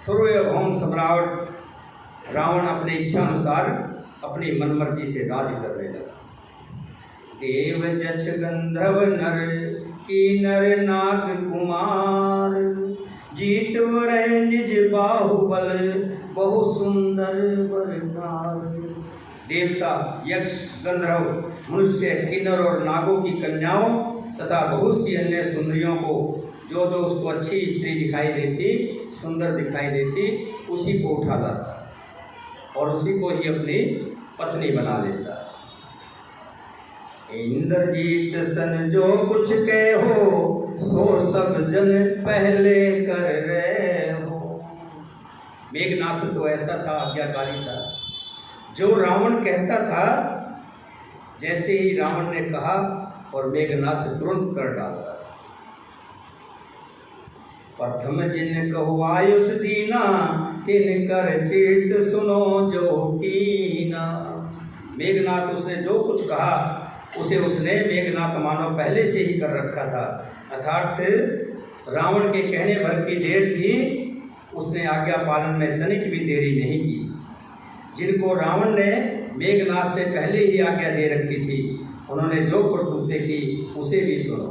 सर्वभौम सम्राट रावण अपने इच्छानुसार अपनी मनमर्जी से राज करने लगा। देव जक्ष गंधर्व नर, किन्नर नाग कुमार। जीत वरै निज बाहुबल, बहु सुंदर वर नार। देवता, यक्ष, गंधर्व, मनुष्य, किन्नर और नागों की कन्याओं तथा बहुत सी अन्य सुंदरियों को जो उसको अच्छी स्त्री दिखाई देती, सुंदर दिखाई देती, उसी को उठा लाता और उसी को ही अपनी पत्नी बना लेता। इंद्रजीत सन जो कुछ कह हो, सो सब जन पहले कर रहे हो। मेघनाथ तो ऐसा था, आज्ञाकारी था, जो रावण कहता था जैसे ही रावण ने कहा और मेघनाथ तुरंत कर डाला। प्रथम जिन कहो आयुष दीना, तिन कर चित सुनो जो कीना। मेघनाथ उसने जो कुछ कहा उसे उसने मेघनाथ मानो पहले से ही कर रखा था। अर्थात रावण के कहने भर की देर थी उसने आज्ञा पालन में तनिक भी देरी नहीं की। जिनको रावण ने मेघनाद से पहले ही आज्ञा दे रखी थी, उन्होंने जो करतूतें की उसे भी सुनो।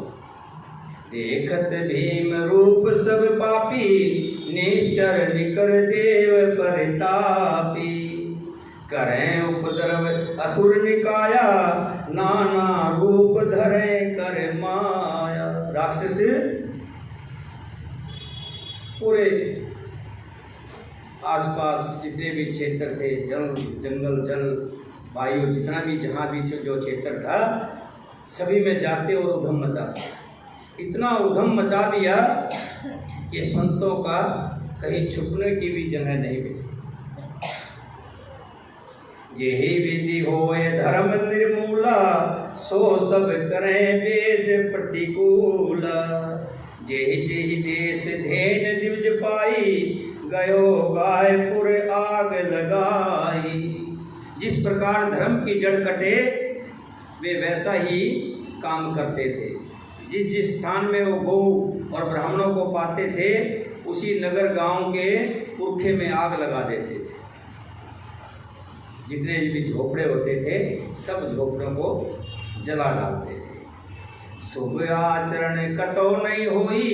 देखत भीम रूप सब पापी, निश्चर निकर देव परितापी। करें उपद्रव असुर निकाया, नाना रूप धरे कर माया। राक्षस पूरे आसपास जितने भी क्षेत्र थे, जंगल जल वायु, जितना भी जहाँ भी जो क्षेत्र था, सभी में जाते और उधम मचाते। इतना उधम मचा दिया कि संतों का कहीं छुपने की भी जगह नहीं मिली। जेहि विधि होए धर्म निर्मूला, सो सब करें वेद प्रतिकूला। जेहि जेहि देश धेन दिवज पाई, गयो गायपुर आग लगाई। जिस प्रकार धर्म की जड़ कटे, वे वैसा ही काम करते थे। जिस जिस स्थान में वो गौ और ब्राह्मणों को पाते थे, उसी नगर गांव के पुरखे में आग लगा देते थे। जितने भी झोपड़े होते थे, सब झोपड़ों को जला डालते थे। शुभ आचरण कतो नहीं होई,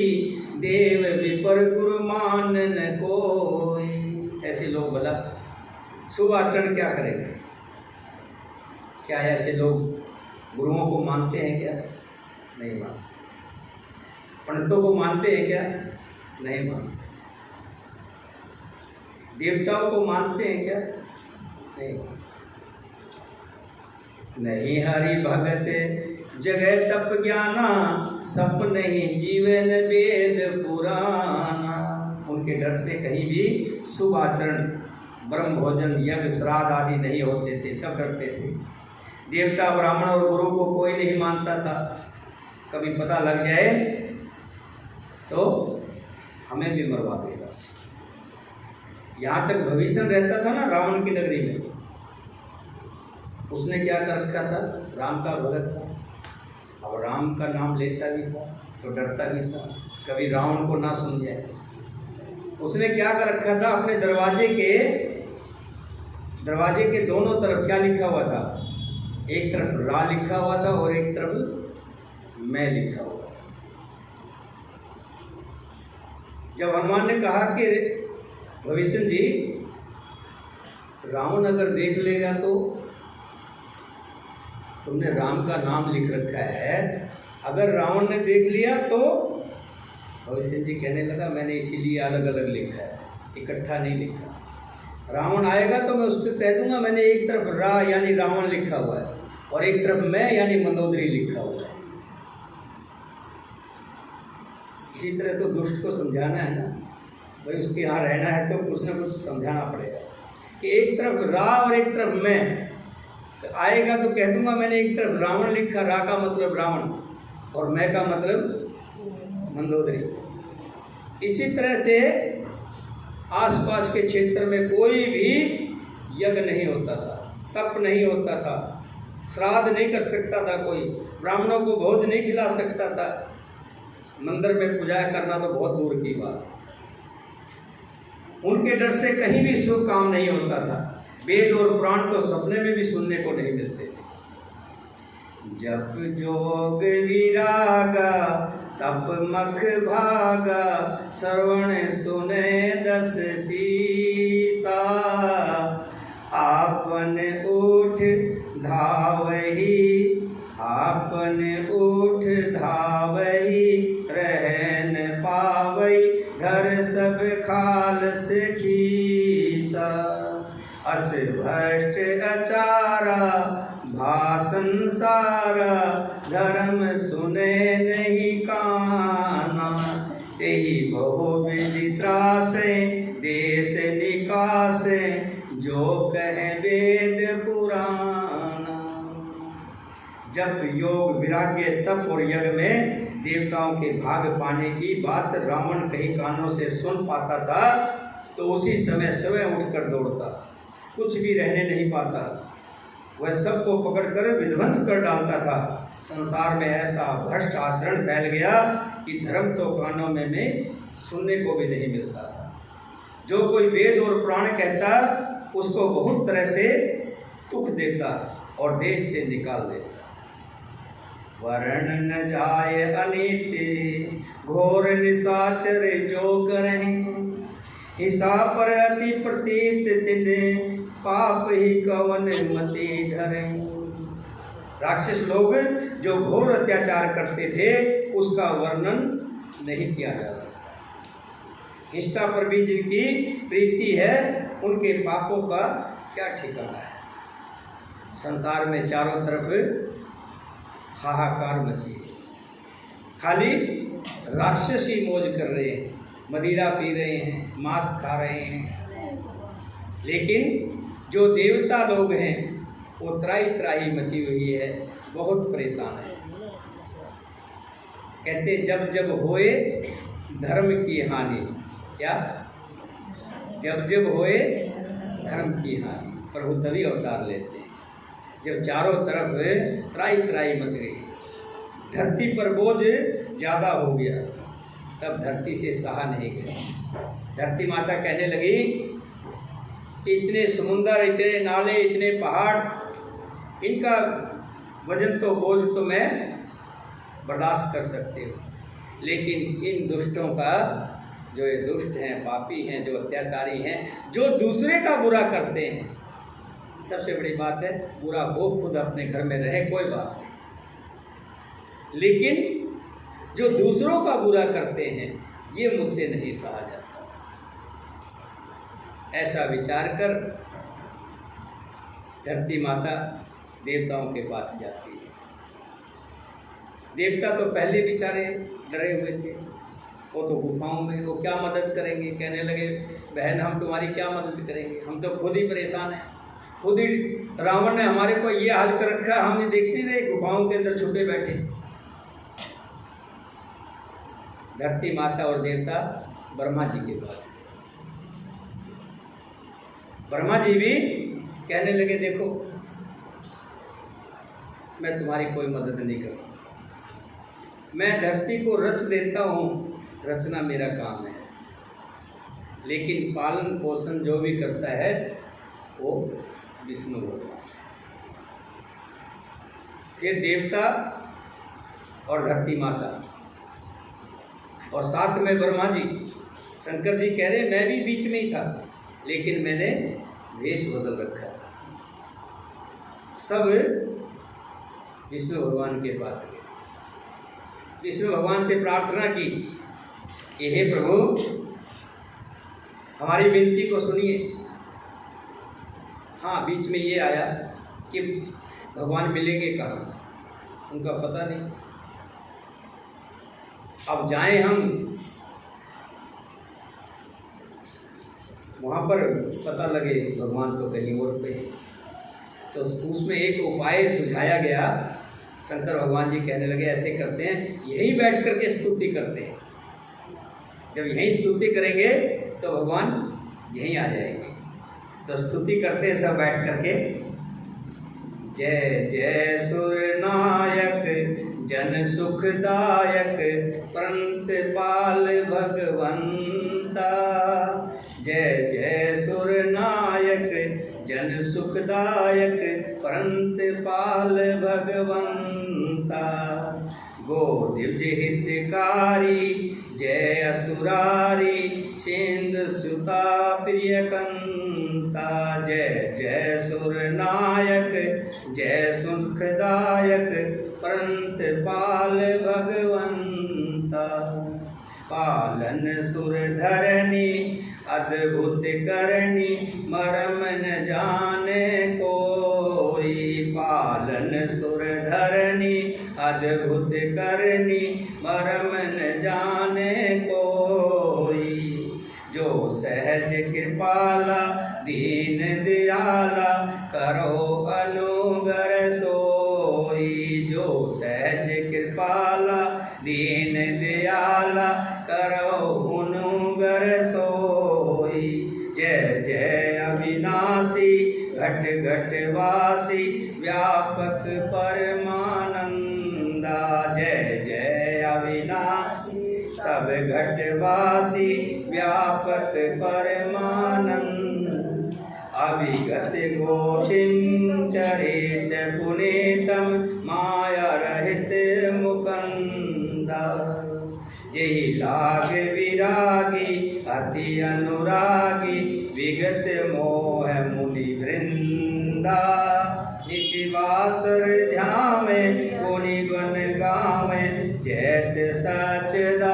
देव विपर गुरु मान न कोई। ऐसे लोग भला शुभ आचरण क्या करेंगे? क्या ऐसे लोग गुरुओं को मानते हैं क्या? नहीं मानते। पंडितों को मानते हैं क्या? नहीं मानते। देवताओं को मानते हैं क्या? नहीं मानते। नहीं हरि भगत जगह तप ज्ञाना, सप नहीं जीवन वेद पुराना। उनके डर से कहीं भी शुभ आचरण, ब्रह्म भोजन, यज्ञ, श्राद्ध आदि नहीं होते थे, सब डरते थे। देवता, ब्राह्मण और गुरु को कोई नहीं मानता था। कभी पता लग जाए तो हमें भी मरवा देगा। यहाँ तक भविष्य रहता था ना रावण की नगरी में, उसने क्या कर रखा था? राम का भगत था। अब राम का नाम लेता भी था तो डरता भी था, कभी रावण को ना सुन जाए। उसने क्या कर रखा था? अपने दरवाजे के दोनों तरफ क्या लिखा हुआ था? एक तरफ रा लिखा हुआ था और एक तरफ मैं लिखा हुआ था। जब हनुमान ने कहा कि भविष्य जी, रावण अगर देख लेगा तो तुमने राम का नाम लिख रखा है, अगर रावण ने देख लिया तो? भविष्य जी कहने लगा, मैंने इसीलिए अलग अलग लिखा है, इकट्ठा नहीं लिखा। रावण आएगा तो मैं उसको कह दूंगा मैंने एक तरफ रा यानी रावण लिखा हुआ है और एक तरफ मैं यानी मंदोदरी लिखा हुआ है। इसी तरह तो दुष्ट को समझाना है ना भाई, उसके यहाँ रहना है तो कुछ ना कुछ समझाना पड़ेगा कि एक तरफ रा और एक तरफ मैं। तो आएगा तो कह दूंगा मैंने एक तरफ रावण लिखा, रा का मतलब रावण और मैं का मतलब मंदोदरी। इसी तरह से आसपास के क्षेत्र में कोई भी यज्ञ नहीं होता था, तप नहीं होता था, श्राद्ध नहीं कर सकता था कोई, ब्राह्मणों को भोज नहीं खिला सकता था, मंदिर में पूजा करना तो बहुत दूर की बात। उनके डर से कहीं भी शुभ काम नहीं होता था। वेद और पुराण तो सपने में भी सुनने को नहीं मिलते थे। जप जोग विरागा, तप मख भागा, श्रवण सुने दस सीसा। आपन उठ धावही, आपन उठ धावही, रहन पावई घर सब खालस खीसा। अस भ्रष्ट अचारा, भाषण सारा, धर्म सुने नहीं काना। यही बहु विधि त्रासे, देश निकासे, जो कहे वेद पुराना। जब योग, विराग्य, तप और यज्ञ में देवताओं के भाग पाने की बात रावण कहीं कानों से सुन पाता था तो उसी समय स्वयं उठकर दौड़ता, कुछ भी रहने नहीं पाता। वह सबको पकड़कर विध्वंस कर डालता था। संसार में ऐसा भ्रष्ट आचरण फैल गया कि धर्म तो कानों में सुनने को भी नहीं मिलता था। जो कोई वेद और पुराण कहता उसको बहुत तरह से दुख देता और देश से निकाल देता। वर्ण न जाय अनिति घोर निशाचर जो करें, हिसा पर अति प्रतीत तिन पाप ही कवन मति धरें। राक्षस लोग जो घोर अत्याचार करते थे उसका वर्णन नहीं किया जा सकता। हिस्सा पर भी जिनकी प्रीति है उनके पापों का क्या ठिकाना है। संसार में चारों तरफ हाहाकार मची है, खाली राक्षस ही मौज कर रहे हैं, मदिरा पी रहे हैं, मांस खा रहे हैं। लेकिन जो देवता लोग हैं वो त्राही त्राही मची हुई है, बहुत परेशान है। कहते जब जब होए धर्म की हानि, क्या जब जब होए धर्म की हानि, प्रभु तभी अवतार लेते हैं जब चारों तरफ त्राही त्राही मच गई, धरती पर बोझ ज़्यादा हो गया, तब धरती से सहा नहीं गया। धरती माता कहने लगी कि इतने समुंदर, इतने नाले, इतने पहाड़, इनका वजन तो बोझ तो मैं बर्दाश्त कर सकती हूँ, लेकिन इन दुष्टों का, जो ये दुष्ट हैं, पापी हैं, जो अत्याचारी हैं, जो दूसरे का बुरा करते हैं, सबसे बड़ी बात है बुरा हो खुद अपने घर में रहे कोई बात नहीं, लेकिन जो दूसरों का बुरा करते हैं ये मुझसे नहीं सहा जाता। ऐसा विचार कर धरती माता देवताओं के पास जाती है। देवता तो पहले बेचारे डरे हुए थे, वो तो गुफाओं में, वो क्या मदद करेंगे। कहने लगे बहन हम तुम्हारी क्या मदद करेंगे, हम तो खुद ही परेशान हैं, खुद ही रावण ने हमारे को ये हाल कर रखा है, हमने देख नहीं रहे, गुफाओं के अंदर छुपे बैठे। धरती माता और देवता ब्रह्मा जी के पास, ब्रह्मा जी भी कहने लगे देखो मैं तुम्हारी कोई मदद नहीं कर सकता, मैं धरती को रच देता हूँ, रचना मेरा काम है, लेकिन पालन पोषण जो भी करता है वो विष्णु भगवान। फिर देवता और धरती माता और साथ में ब्रह्मा जी, शंकर जी कह रहे मैं भी बीच में ही था, लेकिन मैंने वेश बदल रखा था। सब विष्णु भगवान के पास गए, विष्णु भगवान से प्रार्थना की कि हे प्रभु हमारी विनती को सुनिए। हाँ, बीच में ये आया कि भगवान मिलेंगे कहाँ, उनका पता नहीं। अब जाएं हम वहाँ पर, पता लगे भगवान तो कहीं और पे। तो उसमें एक उपाय सुझाया गया। शंकर भगवान जी कहने लगे ऐसे करते हैं, यहीं बैठ करके स्तुति करते हैं, जब यहीं स्तुति करेंगे तो भगवान यहीं आ जाएंगे। तो स्तुति करते हैं सब बैठ करके, जय जय सुर नायक जन सुखदायक पंत पाल भगवंता, जय जय सुर नायक जन सुखदायक पंत पाल भगवंता, गो दिव्य हितकारी जय असुरारी सिंधु सुता प्रियकंता, जय जय सुर नायक जय सुखदायक पंत पाल भगवंता, पालन सुर धरणी अद्भुत करणी मरम न जाने कोई, पालन सुर धरणी अद्भुत करणी मरम न जाने कोई, जो सहज कृपाला दीन दयाला करो अनुग्रह सोई, जो सहज कृपाला दीन दयाला करो अनुग्रह सोई, जय जय अविनाशी घट घट वासी व्यापक परमानंदा, जय जय अविनाशी सब घटवासी व्यापक परमानंद अभिगत गोतिम चरित पुनीतम माया रहित मुकंदा जेहि लाग विरागी अति अनुरागी विगत मोह मुनि वृंदा निशिवासर ध्यामे गुनि गुण गावे जैत सच्चिदानंदा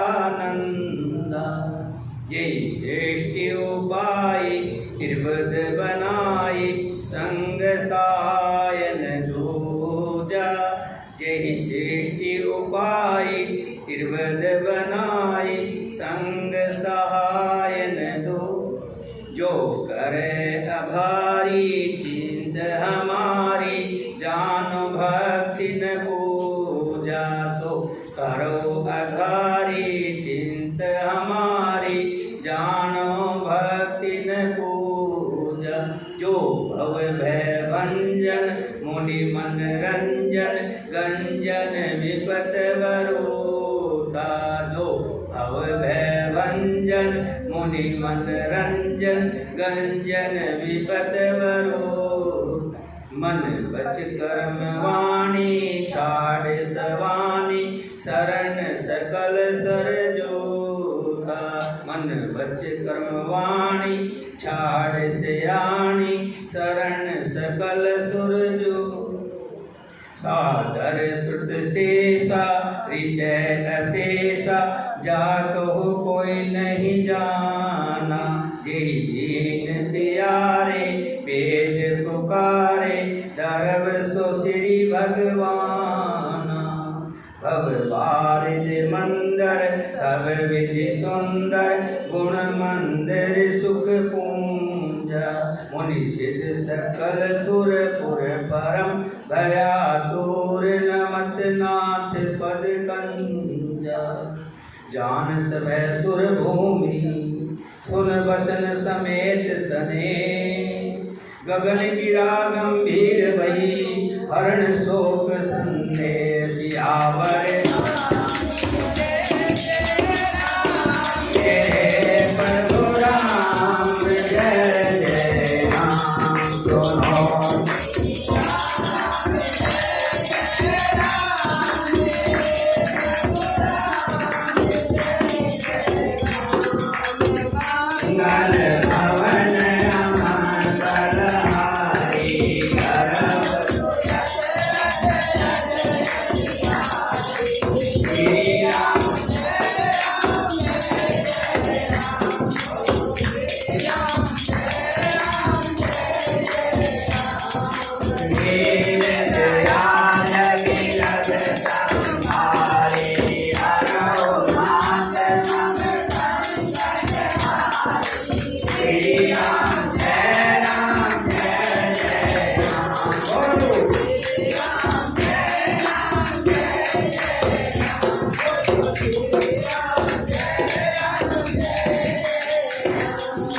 जेहि सृष्टि उपाई त्रिवद बनाई संग सायन दूजा जेहि सृष्टि उपाई त्रिवद बनाई संग सहायन दो जो करे अभारी चिंत हमारी जान भक्ति न पूजा सो करो अघारी चिंत हमारी जानो भक्ति न पूजा जो भव भय भंजन मुनि मन रंजन गंजन विपत वरूता जो भव भय भंजन मुनि मन रंजन गंजन विपत वरूता मन बच कर्म वाणी छाड़ सवानी शरण सकल सरजोता मन बच कर्म वाणी छाड़ सयानी शरण सकल सुरजो सादर श्रुत शेषा ऋषय अशेषा जाको कोई नहीं जाना जेहि दीन प्यारे वेद पुकारे दरब सो श्री भगवान भव बारिद मंदर सब विधि सुंदर गुण मंदिर सुख पूंजा मुनि सिद्ध सकल सुर पुर परम भया दूर नमत नाथ पद कंजा जान सब सुर भूमि सुन वचन समेत सने गगन गिरा गंभीर भई हरण शोक संदेश आवर प्रभु राम जय जय राम सुनो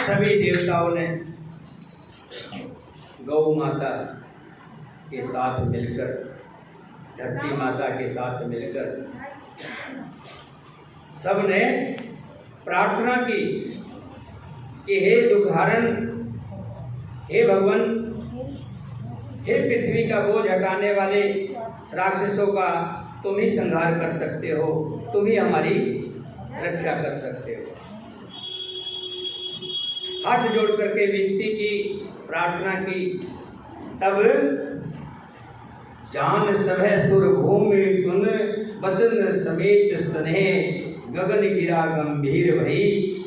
सभी देवताओं ने गौ माता के साथ मिलकर धरती माता के साथ मिलकर सबने प्रार्थना की कि हे दुखहरण हे भगवान हे पृथ्वी का बोझ हटाने वाले राक्षसों का तुम ही संहार कर सकते हो तुम ही हमारी रक्षा कर सकते हो। हाथ जोड़ करके विनती की प्रार्थना की तब जान सभय सुर भूमि सुन वचन समेत स्नेह गगन गिरा गंभीर भई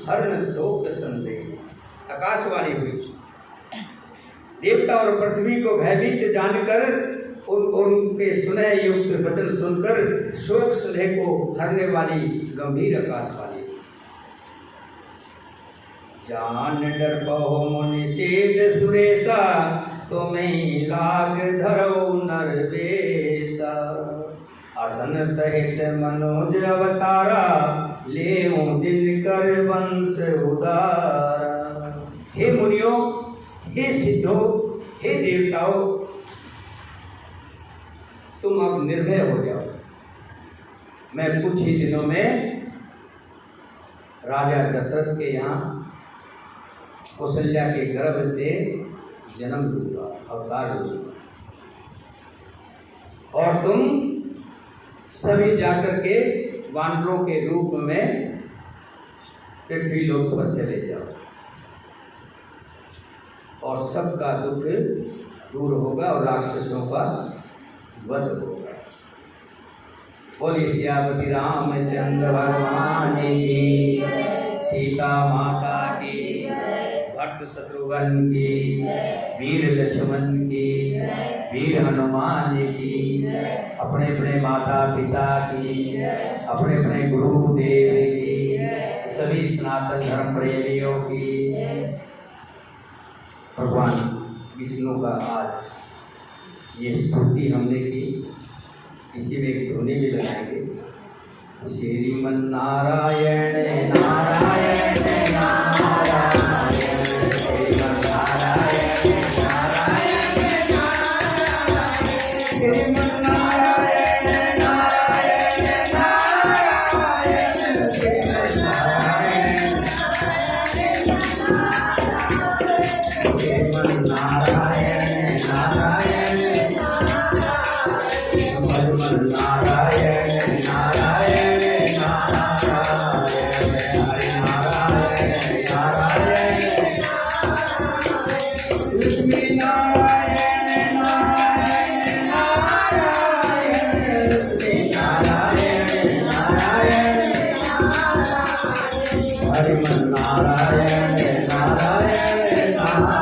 हरण शोक संदेह। आकाशवाणी हुई देवता और पृथ्वी को भयभीत जानकर उनके सुनह युक्त वचन सुनकर शोक संदेह को हरने वाली गंभीर आकाशवाणी। जान डर बहु मुनि सेद सुरेशा तुम्हें लाग धरो नरवेशा आसन सहित मनोज अवतारा लेऊ दिन कर वंश उदारा। हे मुनियों हे सिद्धों हे देवताओं तुम अब निर्भय हो जाओ। मैं कुछ ही दिनों में राजा दशरथ के यहाँ कौशल्या के गर्भ से जन्म लूंगा, अवतार लूंगा, और तुम सभी जाकर के वानरों के रूप में पृथ्वी लोक पर चले जाओ और सबका दुख दूर होगा और राक्षसों का वध होगा। बोलिए सियापति रामचंद्र भगवान की, सीता माता की, भक्त शत्रुघ्न की, वीर लक्ष्मण की, वीर हनुमान की, अपने अपने माता पिता की, अपने अपने गुरुदेव की, सभी सनातन धर्म प्रेमियों की। भगवान विष्णु का आज ये स्तुति हमने की, इसी में एक ध्वनि भी लगाएंगे। श्रीमन नारायण नारायण नारायण, श्रीमन नारायण नारायण नारायण, श्रीमन नारायण नारायण नारायण, श्रीमन नारायण श्रीमन नारायण नारायण श्रीमन नारायण नारायण नारायण, हरे नारायण नारायण, लक्ष्मी नारायण नारायण नारायण, लक्ष्मी नारायण नारायण, हरिमन नारायण नारायण नारायण,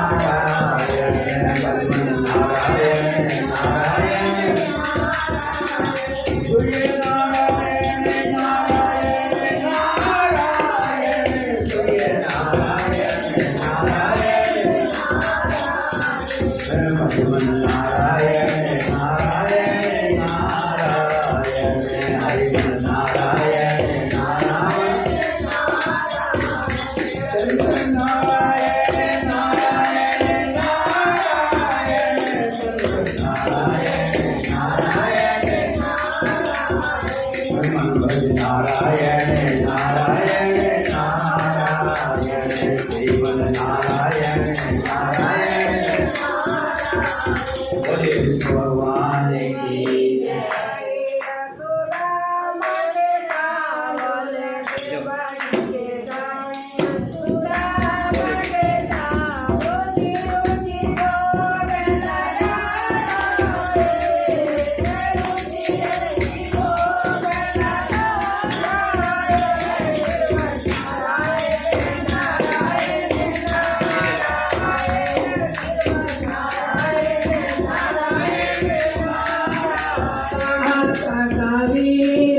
हरिमन नारायण नारायण, सूर्य नारायण नारायण नारायण, सूर्य नारायण नारायण, हरिमन नारायण नारायण नारायण, हरिमन नारायण नारायण, शंकर नारायण नारायण नारायण, शंकर नारायण नारायण, हनुमान नारायण नारायण नारायण, श्रीमन नारायण नारायण, बोले भगवान की। कवि